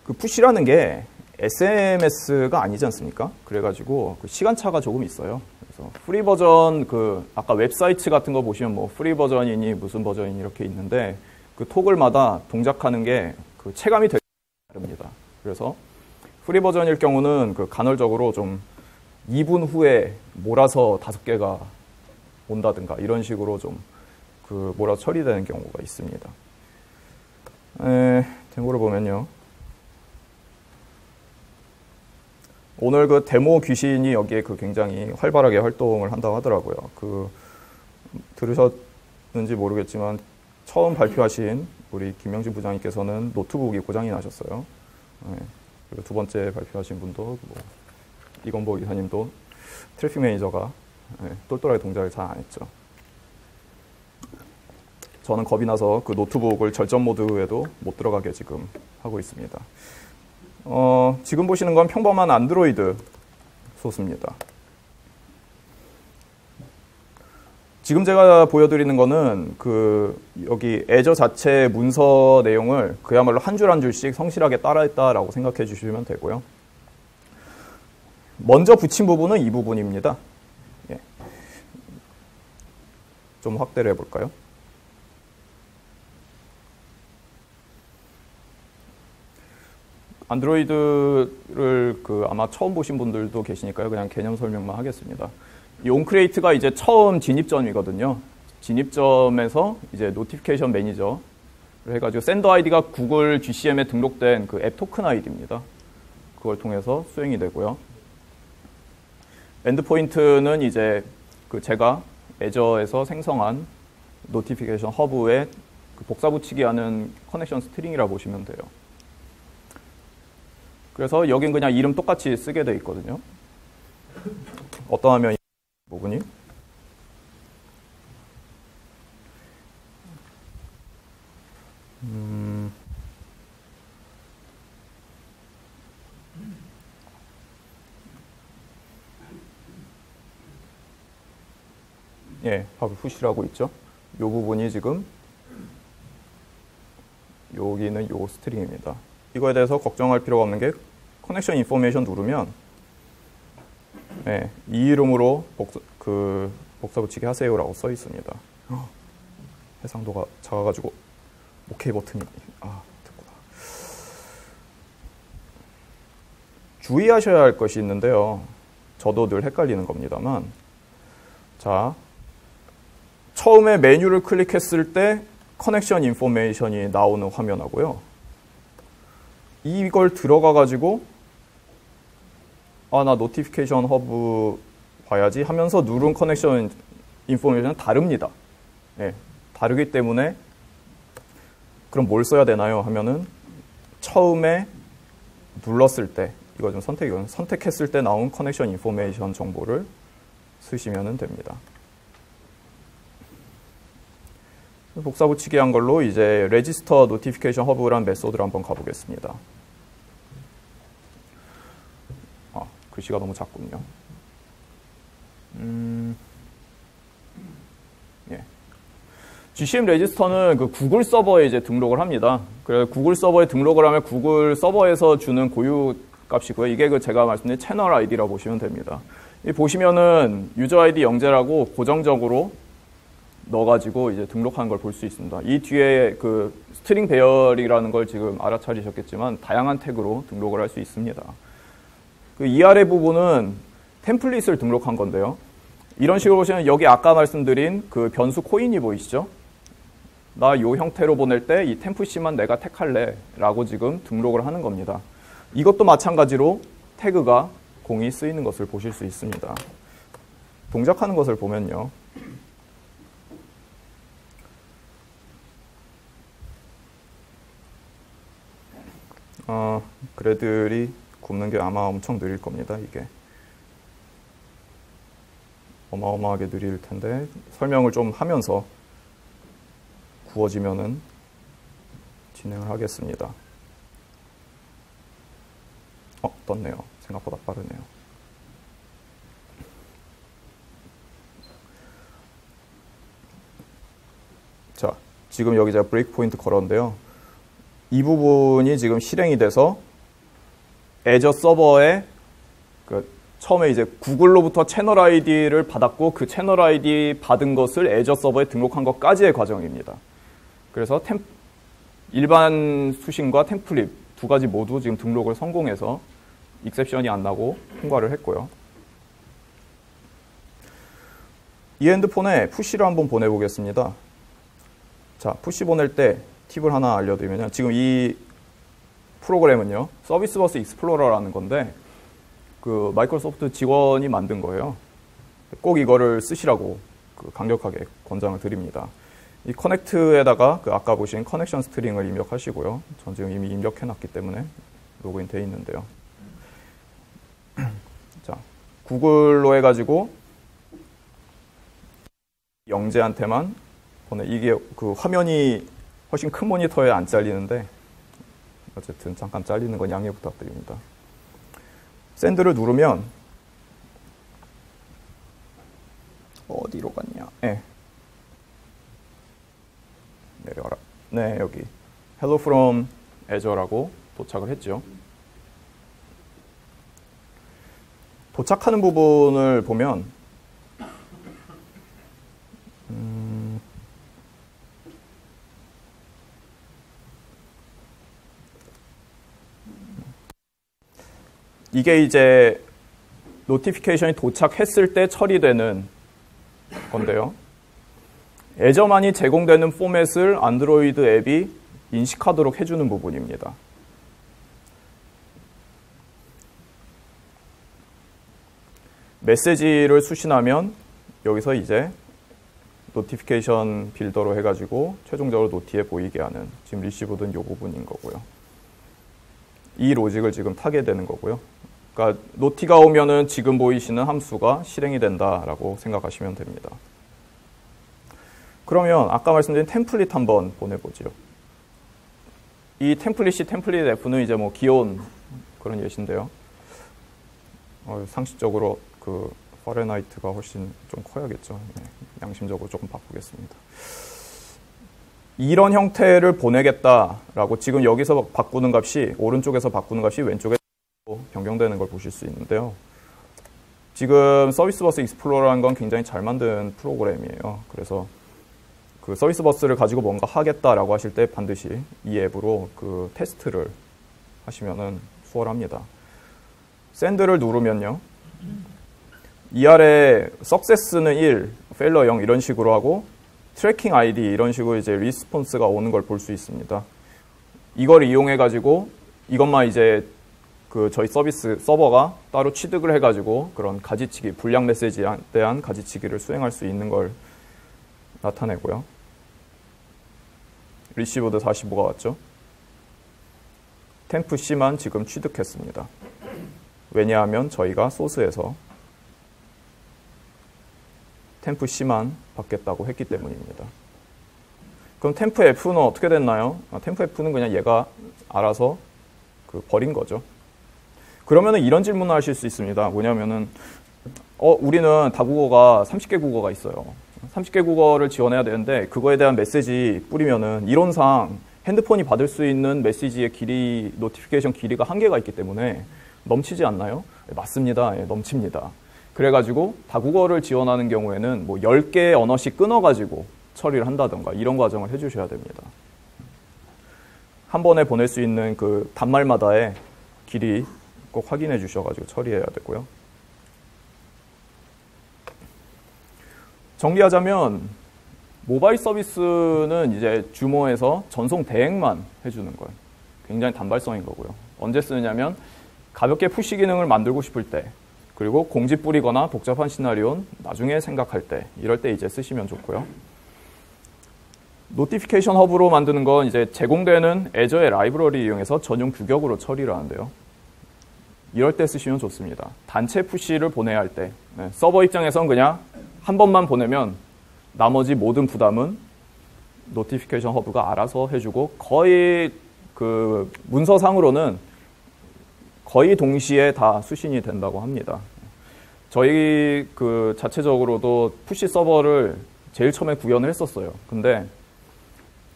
그 푸시라는 게 SMS가 아니지 않습니까? 그래가지고 그 시간차가 조금 있어요. 그래서 프리 버전, 아까 웹사이트 같은 거 보시면 뭐 프리 버전이니 무슨 버전이니 이렇게 있는데, 그 토글마다 동작하는 게 그 체감이 되게 다릅니다. 그래서 프리 버전일 경우는 그 간헐적으로 좀 2분 후에 몰아서 5개가 온다든가 이런 식으로 좀 몰아서 처리되는 경우가 있습니다. 데모를 보면요. 오늘 그 데모 귀신이 여기에 굉장히 활발하게 활동을 한다고 하더라고요. 들으셨는지 모르겠지만 처음 발표하신 우리 김명진 부장님께서는 노트북이 고장이 나셨어요. 그리고 두 번째 발표하신 분도 이건보 이사님도 트래픽 매니저가 똘똘하게 동작을 잘 안 했죠. 저는 겁이 나서 그 노트북을 절전 모드에도 못 들어가게 지금 하고 있습니다. 지금 보시는 건 평범한 안드로이드 소스입니다. 지금 제가 보여드리는 거는 여기 애저 자체 문서 내용을 그야말로 한 줄 한 줄씩 성실하게 따라했다라고 생각해 주시면 되고요. 먼저 붙인 부분은 이 부분입니다. 예. 좀 확대를 해볼까요? 안드로이드를 아마 처음 보신 분들도 계시니까요. 그냥 개념 설명만 하겠습니다. 이 온크리에이트가 이제 처음 진입점이거든요. 진입점에서 이제 노티피케이션 매니저를 해가지고 샌더 아이디가 구글 GCM에 등록된 그 앱 토큰 아이디입니다. 그걸 통해서 수행이 되고요. 엔드포인트는 이제 제가 애저에서 생성한 노티피케이션 허브에 복사 붙이기 하는 커넥션 스트링이라고 보시면 돼요. 그래서 여긴 그냥 이름 똑같이 쓰게 돼 있거든요. 어떤 화면이 부분이? 예, 하브 푸시라고 있죠. 이 부분이 지금 여기는 요 스트링입니다. 이거에 대해서 걱정할 필요가 없는 게 커넥션 인포메이션 누르면 이 이름으로 복사 붙이기 하세요라고 써 있습니다. 해상도가 작아가지고 오케이 버튼이 됐구나. 주의하셔야 할 것이 있는데요. 저도 늘 헷갈리는 겁니다만, 자, 처음에 메뉴를 클릭했을 때 커넥션 인포메이션이 나오는 화면하고요. 이걸 들어가가지고 나 노티피케이션 허브 봐야지 하면서 누른 커넥션 인포메이션은 다릅니다. 다르기 때문에 그럼 뭘 써야 되나요? 하면은 처음에 눌렀을 때 이거 좀 선택했을 때 나온 커넥션 인포메이션 정보를 쓰시면 됩니다. 복사 붙이기 한 걸로 이제 레지스터 노티피케이션 허브라는 메소드를 한번 가보겠습니다. 글씨가 너무 작군요. 예. GCM 레지스터는 그 구글 서버에 이제 등록을 합니다. 그래서 구글 서버에 등록을 하면 구글 서버에서 주는 고유 값이고요. 이게 그 제가 말씀드린 채널 아이디라고 보시면 됩니다. 이 보시면은 유저 아이디 영재라고 고정적으로 넣어가지고 이제 등록하는 걸 볼 수 있습니다. 이 뒤에 그 스트링 배열이라는 걸 지금 알아차리셨겠지만 다양한 태그로 등록을 할 수 있습니다. 그 이 아래 부분은 템플릿을 등록한 건데요. 이런 식으로 보시면 여기 아까 말씀드린 그 변수 코인이 보이시죠? 나 요 형태로 보낼 때 이 템플C만 내가 택할래 라고 지금 등록을 하는 겁니다. 이것도 마찬가지로 태그가 공이 쓰이는 것을 보실 수 있습니다. 동작하는 것을 보면요. 그래들이 굽는 게 아마 엄청 느릴 겁니다. 이게 어마어마하게 느릴 텐데 설명을 좀 하면서 구워지면은 진행을 하겠습니다. 떴네요. 생각보다 빠르네요. 자, 지금 여기 제가 브레이크 포인트 걸었는데요. 이 부분이 지금 실행이 돼서 애저 서버에 처음에 이제 구글로부터 채널 아이디를 받았고 그 채널 아이디 받은 것을 애저 서버에 등록한 것까지의 과정입니다. 그래서 일반 수신과 템플릿 두 가지 모두 지금 등록을 성공해서 익셉션이 안 나고 통과를 했고요. 이 핸드폰에 푸시를 한번 보내보겠습니다. 자, 푸시 보낼 때 팁을 하나 알려드리면 지금 이 프로그램은요. 서비스 버스 익스플로러라는 건데 그 마이크로소프트 직원이 만든 거예요. 꼭 이거를 쓰시라고 강력하게 권장을 드립니다. 이 커넥트에다가 아까 보신 커넥션 스트링을 입력하시고요. 전 지금 이미 입력해놨기 때문에 로그인 돼 있는데요. 자, 구글로 해가지고 영재한테만 이게 그 화면이 훨씬 큰 모니터에 안 잘리는데 어쨌든 잠깐 잘리는 건 양해 부탁드립니다. 샌드를 누르면 어디로 갔냐? 네. 내려와라. 네, 여기 Hello from Azure라고 도착을 했죠. 도착하는 부분을 보면 이게 이제 노티피케이션이 도착했을 때 처리되는 건데요. 애저만이 제공되는 포맷을 안드로이드 앱이 인식하도록 해주는 부분입니다. 메시지를 수신하면 여기서 이제 노티피케이션 빌더로 해가지고 최종적으로 노티에 보이게 하는 지금 리시브든 이 부분인 거고요. 이 로직을 지금 타게 되는 거고요. 그러니까 노티가 오면은 지금 보이시는 함수가 실행이 된다라고 생각하시면 됩니다. 그러면 아까 말씀드린 템플릿 한번 보내보죠. 이 템플릿이 템플릿 F는 이제 뭐 귀여운 그런 예시인데요. 상식적으로 그 파렌하이트가 훨씬 좀 커야겠죠. 네, 양심적으로 조금 바꾸겠습니다. 이런 형태를 보내겠다라고 지금 여기서 바꾸는 값이 오른쪽에서 바꾸는 값이 왼쪽에 변경되는 걸 보실 수 있는데요. 지금 서비스 버스 익스플로러라는 건 굉장히 잘 만든 프로그램이에요. 그래서 그 서비스 버스를 가지고 뭔가 하겠다라고 하실 때 반드시 이 앱으로 그 테스트를 하시면은 수월합니다. 샌드를 누르면요. 이 아래 석세스는 1, 페일러 0 이런 식으로 하고 트래킹 아이디 이런 식으로 이제 리스폰스가 오는 걸 볼 수 있습니다. 이걸 이용해 가지고 이것만 이제 그 저희 서비스 서버가 따로 취득을 해 가지고 그런 가지치기, 불량 메시지에 대한 가지치기를 수행할 수 있는 걸 나타내고요. 리시브드 45가 왔죠. 템프 C만 지금 취득했습니다. 왜냐하면 저희가 소스에서 템프 C만 받겠다고 했기 때문입니다. 그럼 템프 F는 어떻게 됐나요? 템프 F는 그냥 얘가 알아서 버린 거죠. 그러면은 이런 질문을 하실 수 있습니다. 뭐냐면은 우리는 다국어가 30개 국어가 있어요. 30개 국어를 지원해야 되는데 그거에 대한 메시지 뿌리면은 이론상 핸드폰이 받을 수 있는 메시지의 길이, 노티피케이션 길이가 한계가 있기 때문에 넘치지 않나요? 네, 맞습니다. 예, 넘칩니다. 그래가지고 다국어를 지원하는 경우에는 뭐 10개 언어씩 끊어가지고 처리를 한다던가 이런 과정을 해주셔야 됩니다. 한 번에 보낼 수 있는 그 단말마다의 길이 꼭 확인해 주셔가지고 처리해야 되고요. 정리하자면 모바일 서비스는 이제 주모에서 전송 대행만 해주는 거예요. 굉장히 단발성인 거고요. 언제 쓰느냐면 가볍게 푸시 기능을 만들고 싶을 때, 그리고 공지 뿌리거나 복잡한 시나리오는 나중에 생각할 때, 이럴 때 이제 쓰시면 좋고요. 노티피케이션 허브로 만드는 건 이제 제공되는 애저의 라이브러리 이용해서 전용 규격으로 처리를 하는데요. 이럴 때 쓰시면 좋습니다. 단체 푸시를 보내야 할 때, 서버 입장에선 그냥 한 번만 보내면 나머지 모든 부담은 노티피케이션 허브가 알아서 해주고, 거의 그 문서상으로는 거의 동시에 다 수신이 된다고 합니다. 저희 그 자체적으로도 푸시 서버를 제일 처음에 구현을 했었어요. 근데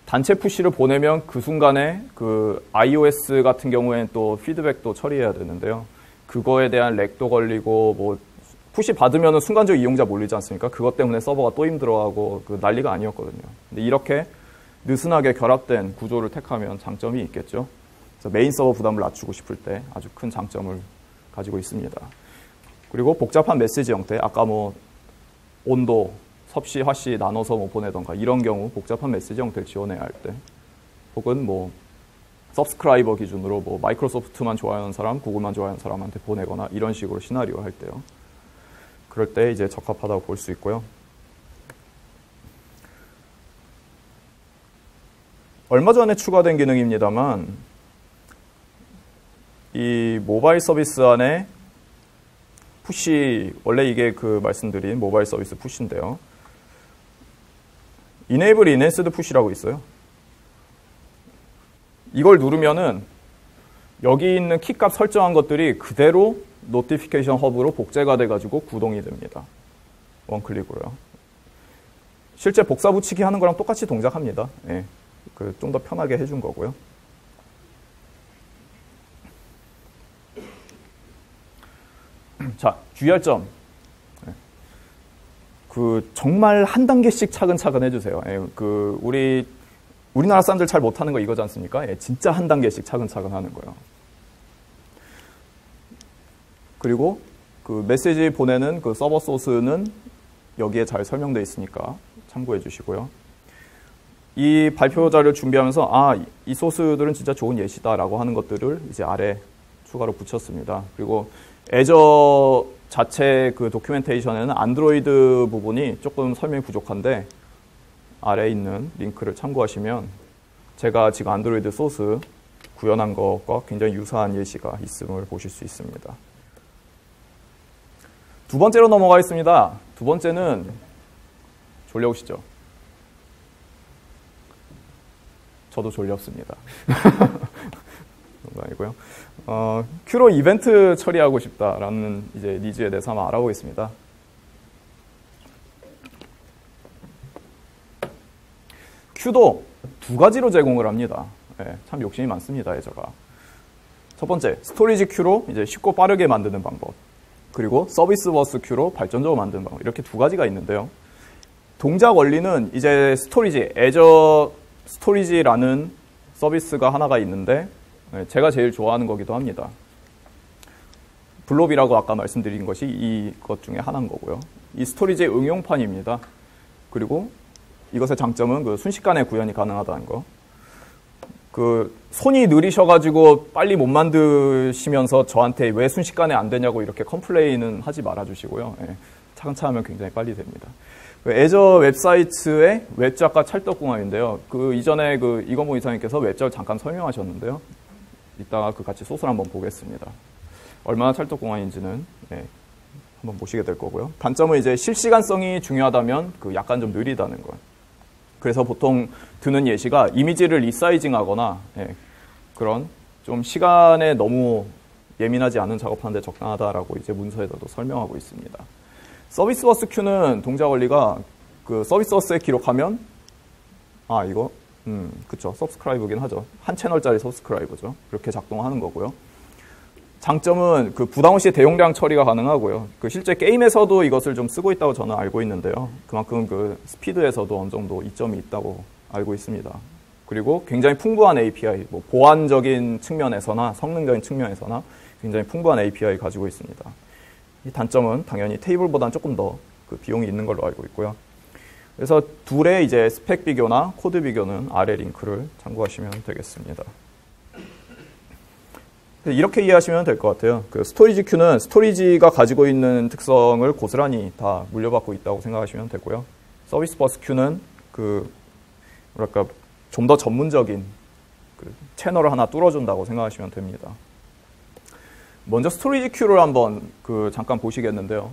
단체 푸시를 보내면 그 순간에 그 iOS 같은 경우에는 또 피드백도 처리해야 되는데요. 그거에 대한 렉도 걸리고, 뭐 푸시 받으면 순간적으로 이용자 몰리지 않습니까? 그것 때문에 서버가 또 힘들어하고 그 난리가 아니었거든요. 근데 이렇게 느슨하게 결합된 구조를 택하면 장점이 있겠죠. 그래서 메인 서버 부담을 낮추고 싶을 때 아주 큰 장점을 가지고 있습니다. 그리고 복잡한 메시지 형태, 아까 뭐 온도, 섭씨, 화씨 나눠서 뭐 보내던가 이런 경우 복잡한 메시지 형태를 지원해야 할 때, 혹은 뭐 서브스크라이버 기준으로 뭐 마이크로소프트만 좋아하는 사람, 구글만 좋아하는 사람한테 보내거나 이런 식으로 시나리오 할 때요. 그럴 때 이제 적합하다고 볼 수 있고요. 얼마 전에 추가된 기능입니다만, 이 모바일 서비스 안에 푸시, 원래 이게 그 말씀드린 모바일 서비스 푸시인데요. Enable Enhanced Push라고 있어요. 이걸 누르면은 여기 있는 키값 설정한 것들이 그대로 노티피케이션 허브로 복제가 돼가지고 구동이 됩니다. 원클릭으로요. 실제 복사 붙이기 하는 거랑 똑같이 동작합니다. 예, 좀 더 편하게 해준 거고요. 자, 주의할 점. 정말 한 단계씩 차근차근 해주세요. 예, 우리나라 사람들 잘 못하는 거 이거지 않습니까? 예, 진짜 한 단계씩 차근차근 하는 거예요. 그리고 그 메시지 보내는 그 서버 소스는 여기에 잘 설명되어 있으니까 참고해 주시고요. 이 발표 자료를 준비하면서 이 소스들은 진짜 좋은 예시다라고 하는 것들을 이제 아래 추가로 붙였습니다. 그리고 애저 자체 그 도큐멘테이션에는 안드로이드 부분이 조금 설명이 부족한데 아래에 있는 링크를 참고하시면 제가 지금 안드로이드 소스 구현한 것과 굉장히 유사한 예시가 있음을 보실 수 있습니다. 두 번째로 넘어가겠습니다. 두 번째는 졸려오시죠? 저도 졸렵습니다. 그런 거 아니고요. 큐로 이벤트 처리하고 싶다라는 이제 니즈에 대해서 한번 알아보겠습니다. 큐도 두 가지로 제공을 합니다. 네, 참 욕심이 많습니다, 애저가. 첫 번째, 스토리지 큐로 이제 쉽고 빠르게 만드는 방법. 그리고 서비스 버스 큐로 발전적으로 만드는 방법. 이렇게 두 가지가 있는데요. 동작 원리는 이제 스토리지, 애저 스토리지라는 서비스가 하나가 있는데 제가 제일 좋아하는 거기도 합니다. 블롭이라고 아까 말씀드린 것이 이것 중에 하나인 거고요. 이 스토리지의 응용판입니다. 그리고 이것의 장점은 그 순식간에 구현이 가능하다는 거. 손이 느리셔가지고 빨리 못 만드시면서 저한테 왜 순식간에 안 되냐고 이렇게 컴플레인은 하지 말아주시고요. 예, 차근차근 하면 굉장히 빨리 됩니다. 애저 웹사이트의 웹작가 찰떡궁합인데요. 이전에 이건모 이사님께서 웹작을 잠깐 설명하셨는데요. 이따가 같이 소스를 한번 보겠습니다. 얼마나 찰떡 공안인지는 한번 보시게 될 거고요. 단점은 이제 실시간성이 중요하다면 그 약간 좀 느리다는 거. 그래서 보통 드는 예시가 이미지를 리사이징하거나 그런 좀 시간에 너무 예민하지 않은 작업하는데 적당하다라고 이제 문서에서도 설명하고 있습니다. 서비스 버스 큐는 동작 원리가 그 서비스 버스에 기록하면 이거 그쵸, 서브스크라이브긴 하죠. 한 채널짜리 서브스크라이브죠. 이렇게 작동하는 거고요. 장점은 그 부담 없이 대용량 처리가 가능하고요. 그 실제 게임에서도 이것을 좀 쓰고 있다고 저는 알고 있는데요. 그만큼 그 스피드에서도 어느 정도 이점이 있다고 알고 있습니다. 그리고 굉장히 풍부한 API, 뭐 보안적인 측면에서나 성능적인 측면에서나 굉장히 풍부한 API 가지고 있습니다. 이 단점은 당연히 테이블보다는 조금 더 그 비용이 있는 걸로 알고 있고요. 그래서 둘의 이제 스펙 비교나 코드 비교는 아래 링크를 참고하시면 되겠습니다. 이렇게 이해하시면 될 것 같아요. 그 스토리지 큐는 스토리지가 가지고 있는 특성을 고스란히 다 물려받고 있다고 생각하시면 되고요. 서비스 버스 큐는 그 뭐랄까 좀 더 전문적인 그 채널을 하나 뚫어준다고 생각하시면 됩니다. 먼저 스토리지 큐를 한번 그 잠깐 보시겠는데요.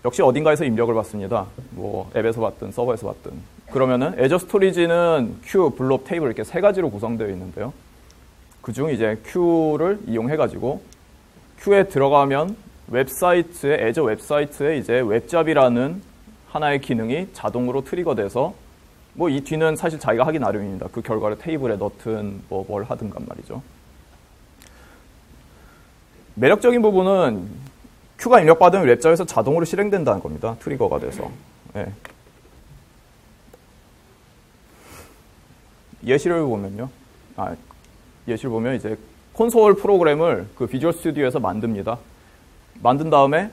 역시 어딘가에서 입력을 받습니다. 뭐 앱에서 받든 서버에서 받든. 그러면은 애저 스토리지는 큐, 블록, 테이블 이렇게 세 가지로 구성되어 있는데요. 그중 이제 큐를 이용해가지고 큐에 들어가면 웹사이트에 애저 웹사이트에 이제 웹잡이라는 하나의 기능이 자동으로 트리거돼서 뭐 이 뒤는 사실 자기가 하기 나름입니다. 그 결과를 테이블에 넣든 뭐 뭘 하든간 말이죠. 매력적인 부분은 큐가 입력받으면 웹잡에서 자동으로 실행된다는 겁니다. 트리거가 돼서. 예시를 보면요. 예시를 보면 이제 콘솔 프로그램을 그 비주얼 스튜디오에서 만듭니다. 만든 다음에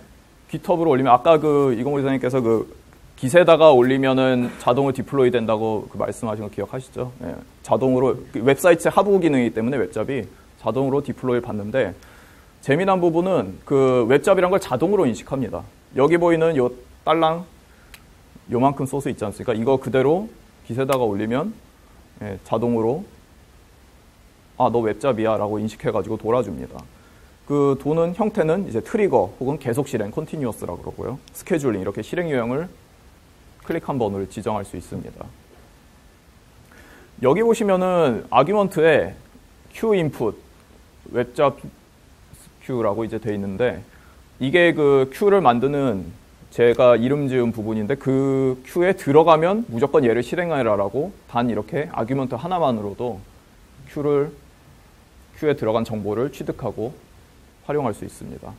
깃허브로 올리면 아까 그 이공호 이사님께서 그 깃에다가 올리면은 자동으로 디플로이 된다고 그 말씀하신 거 기억하시죠? 자동으로 웹사이트의 하부 기능이기 때문에 웹잡이 자동으로 디플로이 받는데 재미난 부분은 그 웹잡이란 걸 자동으로 인식합니다. 여기 보이는 요 딸랑 요만큼 소스 있지 않습니까? 이거 그대로 깃에다가 올리면 자동으로 너 웹잡이야 라고 인식해가지고 돌아줍니다. 그 도는 형태는 이제 트리거 혹은 계속 실행, 컨티뉴어스라고 그러고요. 스케줄링 이렇게 실행 유형을 클릭 한 번으로 지정할 수 있습니다. 여기 보시면은 아규먼트에 q 인풋 웹잡 Q라고 이제 돼 있는데 이게 그 Q를 만드는 제가 이름 지은 부분인데 그 Q에 들어가면 무조건 얘를 실행하라라고 단 이렇게 아규먼트 하나만으로도 Q에 들어간 정보를 취득하고 활용할 수 있습니다.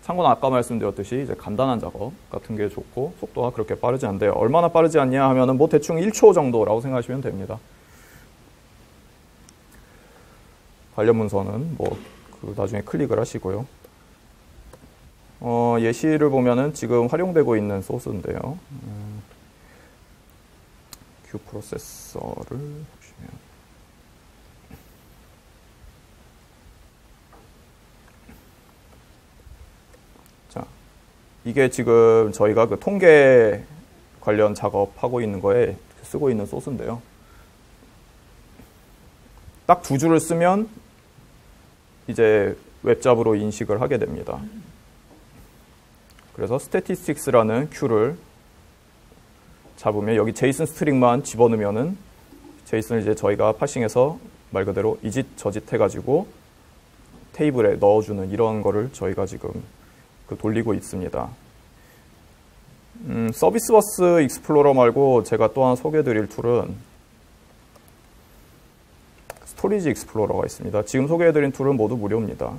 참고로 아까 말씀드렸듯이 이제 간단한 작업 같은 게 좋고 속도가 그렇게 빠르지 않은데 얼마나 빠르지 않냐 하면은 뭐 대충 1초 정도라고 생각하시면 됩니다. 관련 문서는 뭐 나중에 클릭을 하시고요. 예시를 보면은 지금 활용되고 있는 소스인데요. 큐 프로세서를 보시면 자, 이게 지금 저희가 그 통계 관련 작업하고 있는 거에 쓰고 있는 소스인데요. 딱 두 줄을 쓰면 이제 웹잡으로 인식을 하게 됩니다. 그래서 statistics라는 큐를 잡으면 여기 제이슨 스트링만 집어넣으면은 제이슨을 이제 저희가 파싱해서 말 그대로 이짓 저짓 해가지고 테이블에 넣어주는 이런 거를 저희가 지금 돌리고 있습니다. 서비스 버스 익스플로러 말고 제가 또 하나 소개해드릴 툴은 스토리지 익스플로러가 있습니다. 지금 소개해드린 툴은 모두 무료입니다.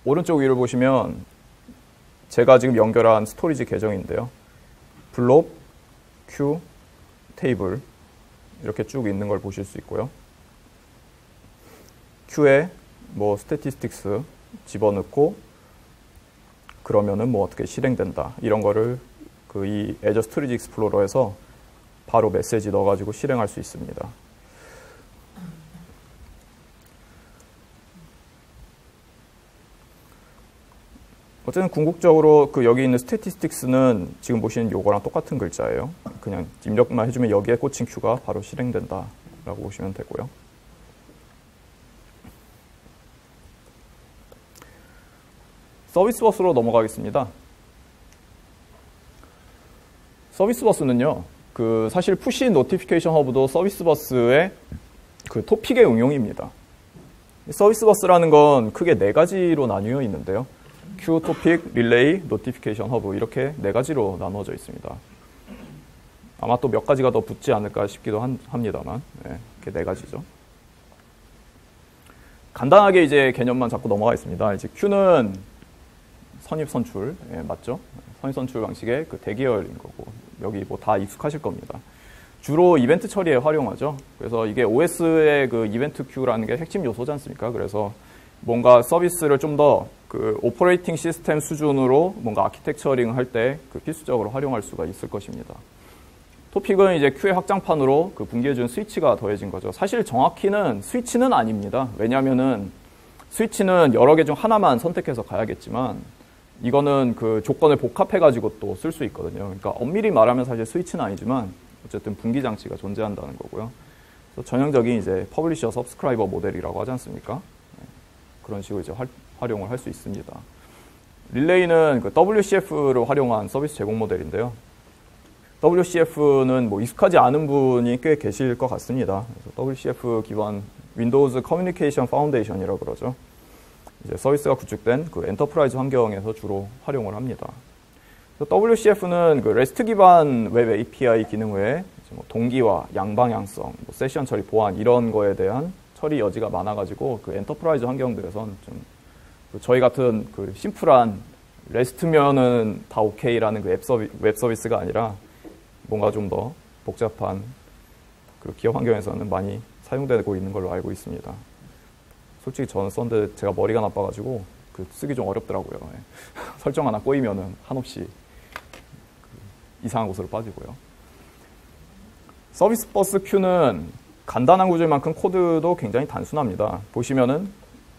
오른쪽 위를 보시면 제가 지금 연결한 스토리지 계정인데요. 블록, 큐, 테이블 이렇게 쭉 있는 걸 보실 수 있고요. 큐에 뭐 스태티스틱스 집어넣고 그러면은 뭐 어떻게 실행된다 이런 거를 이 애저 스토리지 익스플로러에서 바로 메시지 넣어가지고 실행할 수 있습니다. 어쨌든 궁극적으로 그 여기 있는 스태티스틱스는 지금 보시는 요거랑 똑같은 글자예요. 그냥 입력만 해주면 여기에 꽂힌 큐가 바로 실행된다. 라고 보시면 되고요. 서비스 버스로 넘어가겠습니다. 서비스 버스는요, 사실 푸시 노티피케이션 허브도 서비스 버스의 토픽의 응용입니다. 서비스 버스라는 건 크게 4가지로 나뉘어 있는데요. 큐, 토픽, 릴레이, 노티피케이션 허브 이렇게 4가지로 나누어져 있습니다. 아마 또 몇 가지가 더 붙지 않을까 싶기도 합니다만, 이렇게 4가지죠. 간단하게 이제 개념만 잡고 넘어가겠습니다. 이제 큐는 선입선출, 맞죠? 선입선출 방식의 대계열인 거고, 여기 뭐 다 익숙하실 겁니다. 주로 이벤트 처리에 활용하죠. 그래서 이게 OS의 이벤트 큐라는 게 핵심 요소지 않습니까? 그래서 뭔가 서비스를 좀 더 오퍼레이팅 시스템 수준으로 뭔가 아키텍처링 할 때 필수적으로 활용할 수가 있을 것입니다. 토픽은 이제 큐의 확장판으로 분기해준 스위치가 더해진 거죠. 사실 정확히는 스위치는 아닙니다. 왜냐하면은 스위치는 여러 개 중 하나만 선택해서 가야겠지만 이거는 조건을 복합해가지고 또 쓸 수 있거든요. 그러니까 엄밀히 말하면 사실 스위치는 아니지만 어쨌든 분기 장치가 존재한다는 거고요. 그래서 전형적인 이제 퍼블리셔 서브스크라이버 모델이라고 하지 않습니까? 그런 식으로 이제 활용을 할 수 있습니다. 릴레이는 WCF를 활용한 서비스 제공 모델인데요. WCF는 뭐 익숙하지 않은 분이 꽤 계실 것 같습니다. 그래서 WCF 기반 윈도우즈 커뮤니케이션 파운데이션이라고 그러죠. 이제 서비스가 구축된 엔터프라이즈 환경에서 주로 활용을 합니다. WCF는 REST 기반 웹 API 기능 외에 뭐 동기화, 양방향성, 뭐 세션 처리 보안 이런 거에 대한 처리 여지가 많아가지고 엔터프라이즈 환경들에선 좀 저희 같은 심플한 REST면은 다 오케이라는 웹 서비스가 아니라 뭔가 좀 더 복잡한 기업 환경에서는 많이 사용되고 있는 걸로 알고 있습니다. 솔직히 저는 썼는데 제가 머리가 나빠가지고 쓰기 좀 어렵더라고요. 설정 하나 꼬이면은 한없이 이상한 곳으로 빠지고요. 서비스 버스 큐는 간단한 구조인 만큼 코드도 굉장히 단순합니다. 보시면은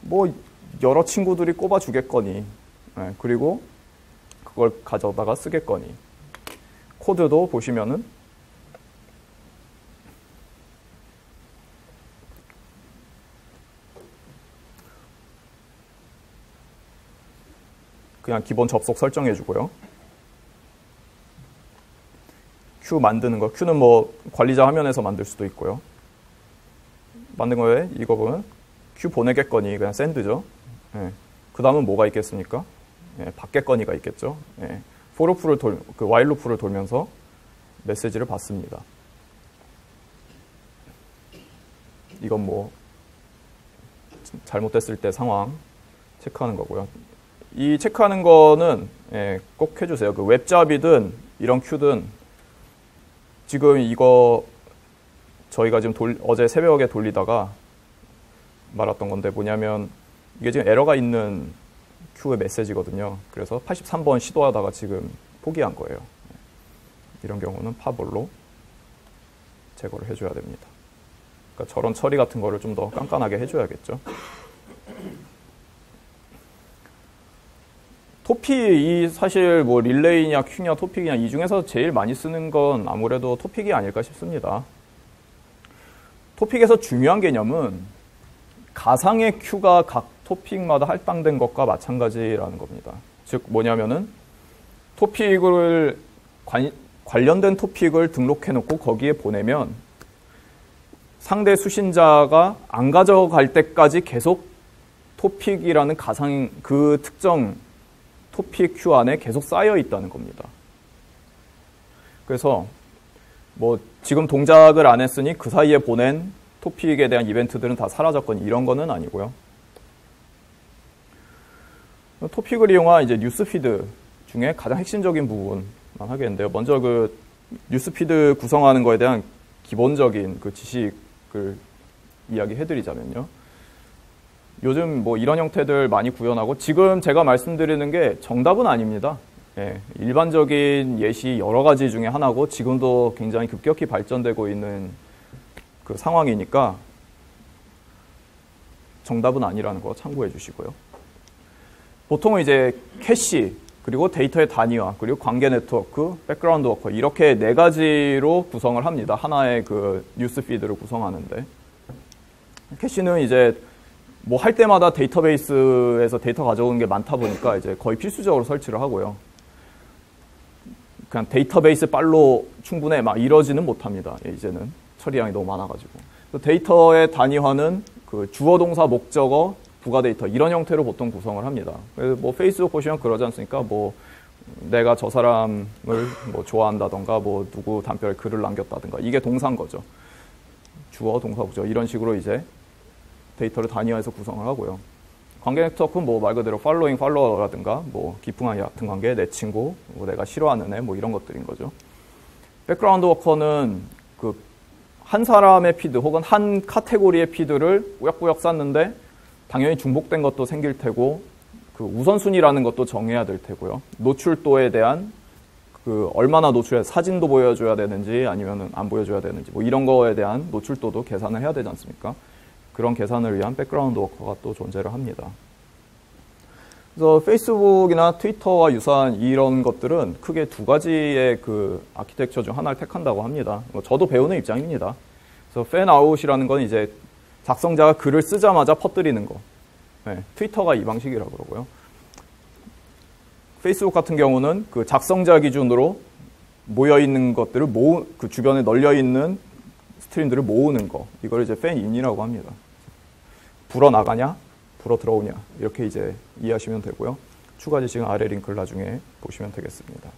뭐 여러 친구들이 꼽아주겠거니, 그리고 그걸 가져다가 쓰겠거니. 코드도 보시면은 그냥 기본 접속 설정해주고요. 큐 만드는 거, 큐는 뭐 관리자 화면에서 만들 수도 있고요. 만든 거에 이거 보면 큐 보내겠거니 그냥 샌드죠. 그 다음은 뭐가 있겠습니까? 받겠거니가 있겠죠. for loop를 while loop를 돌면서 메시지를 받습니다. 이건 뭐 잘못됐을 때 상황 체크하는 거고요. 이 체크하는 거는 꼭 해주세요. 웹잡이든 이런 큐든 지금 이거 저희가 지금 어제 새벽에 돌리다가 말았던 건데 뭐냐면 이게 지금 에러가 있는 큐의 메시지거든요. 그래서 83번 시도하다가 지금 포기한 거예요. 이런 경우는 파볼로 제거를 해줘야 됩니다. 그러니까 저런 처리 같은 거를 좀 더 깐깐하게 해줘야겠죠. 토픽이 사실 뭐 릴레이냐 큐냐 토픽이냐 이 중에서 제일 많이 쓰는 건 아무래도 토픽이 아닐까 싶습니다. 토픽에서 중요한 개념은 가상의 큐가 각 토픽마다 할당된 것과 마찬가지라는 겁니다. 즉 뭐냐면은 토픽을 관련된 토픽을 등록해 놓고 거기에 보내면 상대 수신자가 안 가져갈 때까지 계속 토픽이라는 가상 특정 토픽 큐 안에 계속 쌓여 있다는 겁니다. 그래서 뭐 지금 동작을 안 했으니 그 사이에 보낸 토픽에 대한 이벤트들은 다 사라졌거니 이런 거는 아니고요. 토픽을 이용한 이제 뉴스피드 중에 가장 핵심적인 부분만 하겠는데요. 먼저 뉴스피드 구성하는 거에 대한 기본적인 지식을 이야기해드리자면요. 요즘 뭐 이런 형태들 많이 구현하고 지금 제가 말씀드리는 게 정답은 아닙니다. 일반적인 예시 여러 가지 중에 하나고 지금도 굉장히 급격히 발전되고 있는 상황이니까 정답은 아니라는 거 참고해 주시고요. 보통은 이제 캐시, 그리고 데이터의 단위화, 그리고 관계 네트워크, 백그라운드 워커 이렇게 네 가지로 구성을 합니다. 하나의 그 뉴스 피드를 구성하는데 캐시는 이제 뭐 할 때마다 데이터베이스에서 데이터 가져오는 게 많다 보니까 이제 거의 필수적으로 설치를 하고요. 그냥 데이터베이스 빨로 충분해 막 이러지는 못합니다. 이제는 처리량이 너무 많아가지고. 데이터의 단위화는 그 주어 동사 목적어 부가 데이터 이런 형태로 보통 구성을 합니다. 그래서 뭐 페이스북 보시면 그러지 않습니까? 뭐 내가 저 사람을 뭐 좋아한다던가 뭐 누구 단편에 글을 남겼다든가 이게 동사인 거죠. 주어 동사 목적어 이런 식으로 이제 데이터를 단위화해서 구성을 하고요. 관계 네트워크는 뭐 말 그대로 팔로잉 팔로워라든가 뭐 기풍한 얕은 관계 내 친구 뭐 내가 싫어하는 애 뭐 이런 것들인 거죠. 백그라운드 워커는 그 한 사람의 피드 혹은 한 카테고리의 피드를 꾸역꾸역 쌌는데 당연히 중복된 것도 생길 테고 그 우선순위라는 것도 정해야 될 테고요. 노출도에 대한 그 얼마나 노출해 사진도 보여줘야 되는지 아니면 안 보여줘야 되는지 뭐 이런 거에 대한 노출도도 계산을 해야 되지 않습니까? 그런 계산을 위한 백그라운드 워커가 또 존재를 합니다. 그래서 페이스북이나 트위터와 유사한 이런 것들은 크게 두 가지의 그 아키텍처 중 하나를 택한다고 합니다. 저도 배우는 입장입니다. 그래서 팬아웃이라는 건 이제 작성자가 글을 쓰자마자 퍼뜨리는 거. 네, 트위터가 이 방식이라고 그러고요. 페이스북 같은 경우는 그 작성자 기준으로 모여있는 것들을 그 주변에 널려있는 스트림들을 모으는 거. 이걸 이제 팬인이라고 합니다. 불어 나가냐? 불어 들어오냐? 이렇게 이제 이해하시면 되고요. 추가 지식은 아래 링크를 나중에 보시면 되겠습니다.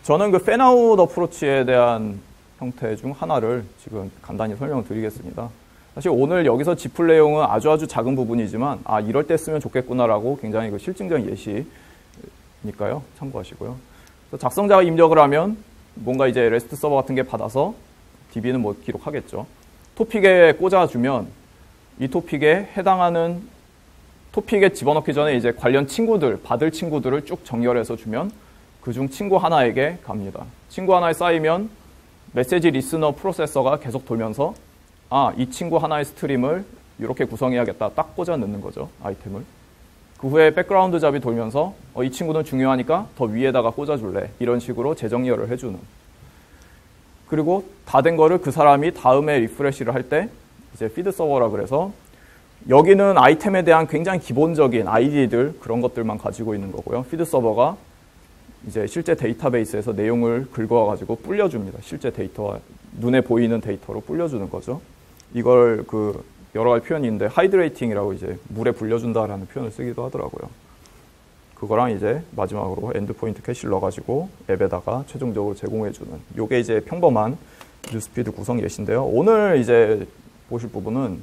저는 그 팬아웃 어프로치에 대한 형태 중 하나를 지금 간단히 설명을 드리겠습니다. 사실 오늘 여기서 짚을 내용은 아주 작은 부분이지만 이럴 때 쓰면 좋겠구나라고 굉장히 그 실증적인 예시니까요. 참고하시고요. 작성자가 입력을 하면 뭔가 이제 레스트 서버 같은 게 받아서 DB는 뭐 기록하겠죠. 토픽에 꽂아주면 이 토픽에 해당하는 토픽에 집어넣기 전에 이제 관련 친구들, 받을 친구들을 쭉 정렬해서 주면 그중 친구 하나에게 갑니다. 친구 하나에 쌓이면 메시지 리스너 프로세서가 계속 돌면서 이 친구 하나의 스트림을 이렇게 구성해야겠다. 딱 꽂아 넣는 거죠. 아이템을. 그 후에 백그라운드 잡이 돌면서 이 친구는 중요하니까 더 위에다가 꽂아줄래. 이런 식으로 재정렬을 해주는. 그리고 다 된 거를 그 사람이 다음에 리프레시를 할 때 이제 피드 서버라 그래서 여기는 아이템에 대한 굉장히 기본적인 아이디들 그런 것들만 가지고 있는 거고요. 피드 서버가 이제 실제 데이터베이스에서 내용을 긁어와가지고 불려줍니다. 실제 데이터와 눈에 보이는 데이터로 불려주는 거죠. 이걸 그 여러 가지 표현이 있는데 하이드레이팅이라고 이제 물에 불려준다라는 표현을 쓰기도 하더라고요. 그거랑 이제 마지막으로 엔드포인트 캐시를 넣어가지고 앱에다가 최종적으로 제공해주는 요게 이제 평범한 뉴스피드 구성 예시인데요. 오늘 이제 보실 부분은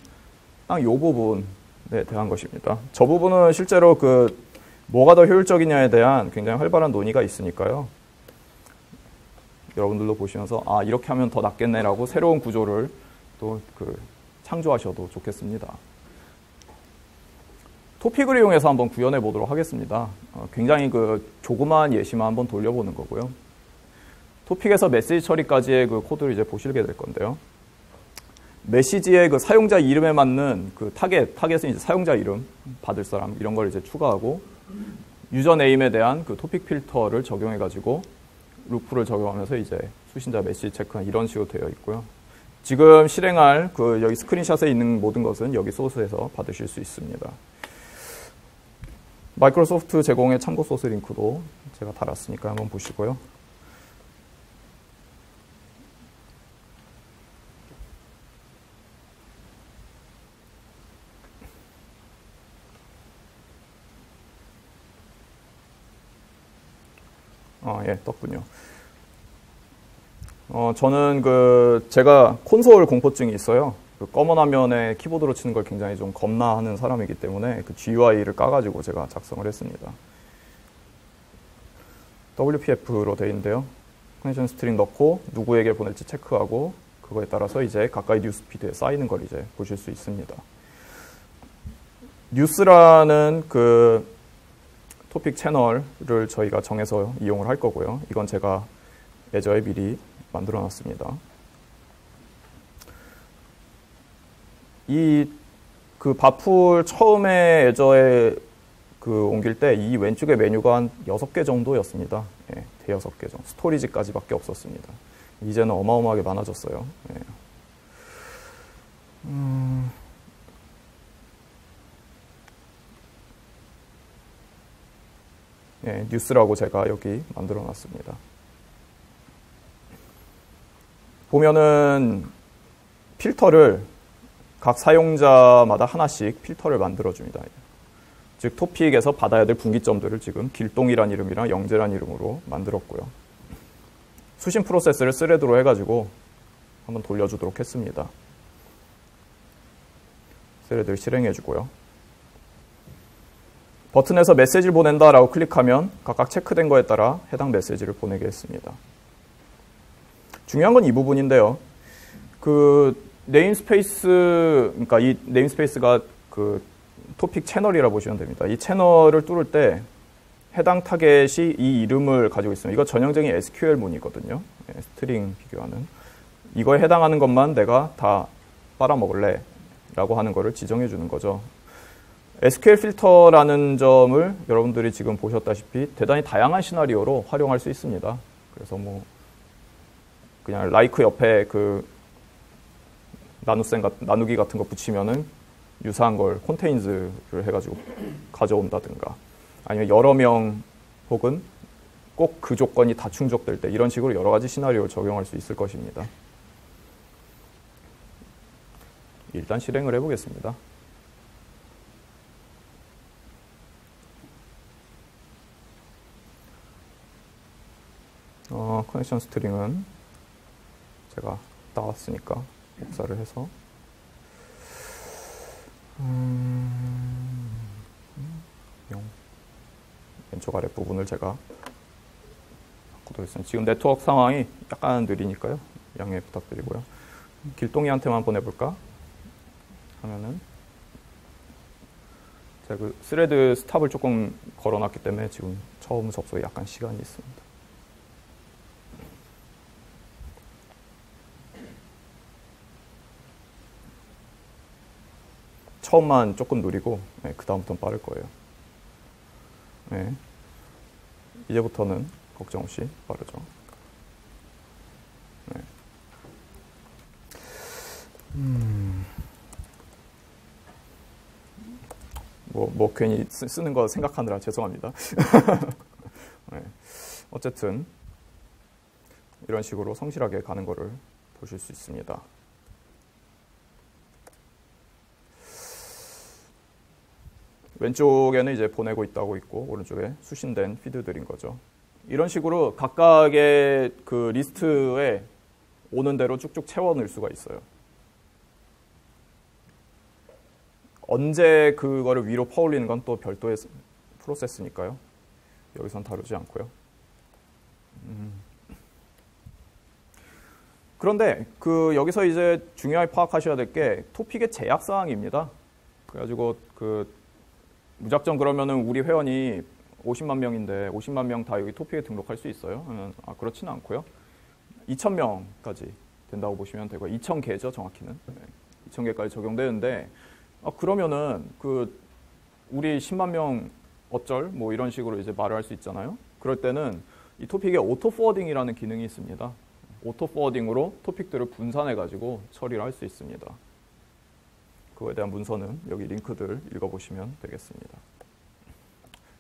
딱 요 부분에 대한 것입니다. 저 부분은 실제로 그 뭐가 더 효율적이냐에 대한 굉장히 활발한 논의가 있으니까요. 여러분들도 보시면서 이렇게 하면 더 낫겠네라고 새로운 구조를 또 그 창조하셔도 좋겠습니다. 토픽을 이용해서 한번 구현해 보도록 하겠습니다. 굉장히 그 조그마한 예시만 한번 돌려보는 거고요. 토픽에서 메시지 처리까지의 그 코드를 이제 보시게 될 건데요. 메시지의 그 사용자 이름에 맞는 그 타겟은 이제 사용자 이름, 받을 사람 이런 걸 이제 추가하고 유저네임에 대한 그 토픽 필터를 적용해가지고 루프를 적용하면서 이제 수신자 메시지 체크는 이런 식으로 되어 있고요. 지금 실행할 그 여기 스크린샷에 있는 모든 것은 여기 소스에서 받으실 수 있습니다. 마이크로소프트 제공의 참고 소스 링크도 제가 달았으니까 한번 보시고요. 예, 떴군요. 저는 제가 콘솔 공포증이 있어요. 그 검은 화면에 키보드로 치는 걸 굉장히 좀 겁나하는 사람이기 때문에 그 GUI를 까가지고 제가 작성을 했습니다. WPF로 되어 있는데요. 커넥션 스트링 넣고 누구에게 보낼지 체크하고 그거에 따라서 이제 가까이 뉴스피드에 쌓이는 걸 이제 보실 수 있습니다. 뉴스라는 그 토픽 채널을 저희가 정해서 이용을 할 거고요. 이건 제가 애저에 미리 만들어 놨습니다. 이 그 바풀 처음에 애저에 그 옮길 때 이 왼쪽에 메뉴가 한 6개 정도였습니다. 예, 대여섯 개 정도. 스토리지까지밖에 없었습니다. 이제는 어마어마하게 많아졌어요. 예. 예, 뉴스라고 제가 여기 만들어 놨습니다. 보면은 필터를 각 사용자마다 하나씩 필터를 만들어 줍니다. 즉 토픽에서 받아야 될 분기점들을 지금 길동이란 이름이랑 영재란 이름으로 만들었고요. 수신 프로세스를 스레드로 해가지고 한번 돌려주도록 했습니다. 스레드를 실행해주고요. 버튼에서 메시지를 보낸다라고 클릭하면 각각 체크된 거에 따라 해당 메시지를 보내게 했습니다. 중요한 건 이 부분인데요. 그 네임스페이스, 그러니까 이 네임스페이스가 그 토픽 채널이라 보시면 됩니다. 이 채널을 뚫을 때 해당 타겟이 이 이름을 가지고 있습니다. 이거 전형적인 SQL문이거든요. 네, 스트링 비교하는. 이거에 해당하는 것만 내가 다 빨아먹을래 라고 하는 거를 지정해 주는 거죠. SQL 필터라는 점을 여러분들이 지금 보셨다시피 대단히 다양한 시나리오로 활용할 수 있습니다. 그래서 뭐 그냥 like 옆에 그 나누기 같은 거 붙이면은 유사한 걸 콘테인즈를 해가지고 가져온다든가, 아니면 여러 명 혹은 꼭 그 조건이 다 충족될 때 이런 식으로 여러 가지 시나리오를 적용할 수 있을 것입니다. 일단 실행을 해보겠습니다. 커넥션 스트링은 제가 따왔으니까 복사를 해서 왼쪽 아래 부분을 제가 바꾸도록 지금 네트워크 상황이 약간 느리니까요. 양해 부탁드리고요. 길동이한테만 보내볼까 하면은 제가 그 스레드 스탑을 조금 걸어놨기 때문에 지금 처음 접속에 약간 시간이 있습니다. 처음만 조금 느리고 네, 그 다음부터는 빠를 거예요. 네. 이제부터는 걱정 없이 빠르죠. 네. 뭐 괜히 쓰는 거 생각하느라 죄송합니다. 네. 어쨌든 이런 식으로 성실하게 가는 거를 보실 수 있습니다. 왼쪽에는 이제 보내고 있다고 있고 오른쪽에 수신된 피드들인 거죠. 이런 식으로 각각의 그 리스트에 오는 대로 쭉쭉 채워 넣을 수가 있어요. 언제 그거를 위로 퍼올리는 건 또 별도의 프로세스니까요. 여기선 다루지 않고요. 그런데 그 여기서 이제 중요하게 파악하셔야 될 게 토픽의 제약 사항입니다. 그래가지고 그 무작정 그러면은 우리 회원이 50만 명인데 50만 명 다 여기 토픽에 등록할 수 있어요? 그렇지는 않고요. 2,000명까지 된다고 보시면 되고요. 2,000개죠, 정확히는. 네. 2,000개까지 적용되는데 그러면은 그 우리 10만 명 어쩔 뭐 이런 식으로 이제 말을 할 수 있잖아요. 그럴 때는 이 토픽에 오토 포워딩이라는 기능이 있습니다. 오토 포워딩으로 토픽들을 분산해 가지고 처리를 할 수 있습니다. 그거에 대한 문서는 여기 링크들 읽어보시면 되겠습니다.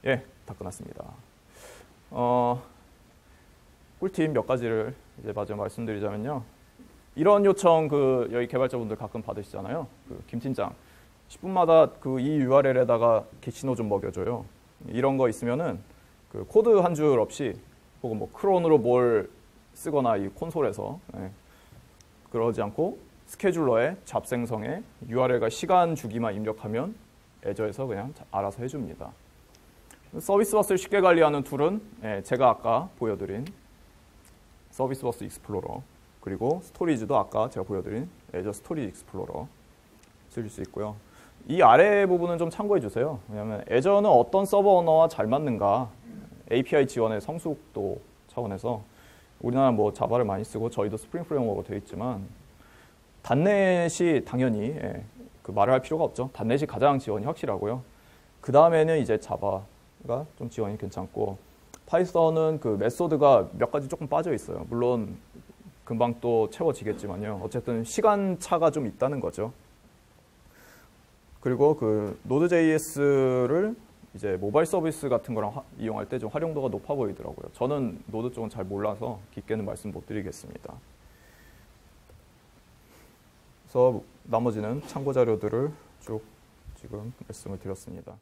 예, 다 끝났습니다. 꿀팁 몇 가지를 이제 마저 말씀드리자면요. 이런 요청 그 여기 개발자분들 가끔 받으시잖아요. 그 김 팀장 10분마다 그 이 URL에다가 신호 좀 먹여줘요. 이런 거 있으면은 그 코드 한 줄 없이 혹은 뭐 크론으로 뭘 쓰거나 이 콘솔에서 그러지 않고 스케줄러에 잡생성에 URL과 시간 주기만 입력하면 애저에서 그냥 알아서 해줍니다. 서비스 버스를 쉽게 관리하는 툴은 제가 아까 보여드린 서비스 버스 익스플로러, 그리고 스토리지도 아까 제가 보여드린 애저 스토리지 익스플로러 쓰실 수 있고요. 이 아래 부분은 좀 참고해 주세요. 왜냐하면 애저는 어떤 서버 언어와 잘 맞는가, API 지원의 성숙도 차원에서 우리나라 뭐 자바를 많이 쓰고 저희도 스프링 프레임워크가 되어 있지만 단넷이 당연히 그 말을 할 필요가 없죠. 단넷이 가장 지원이 확실하고요. 그 다음에는 이제 자바가 좀 지원이 괜찮고, 파이썬은 그 메소드가 몇 가지 조금 빠져 있어요. 물론 금방 또 채워지겠지만요. 어쨌든 시간차가 좀 있다는 거죠. 그리고 그 Node.js를 이제 모바일 서비스 같은 거랑 이용할 때 좀 활용도가 높아 보이더라고요. 저는 노드 쪽은 잘 몰라서 깊게는 말씀 못 드리겠습니다. 그래서 나머지는 참고 자료들을 쭉 지금 말씀을 드렸습니다.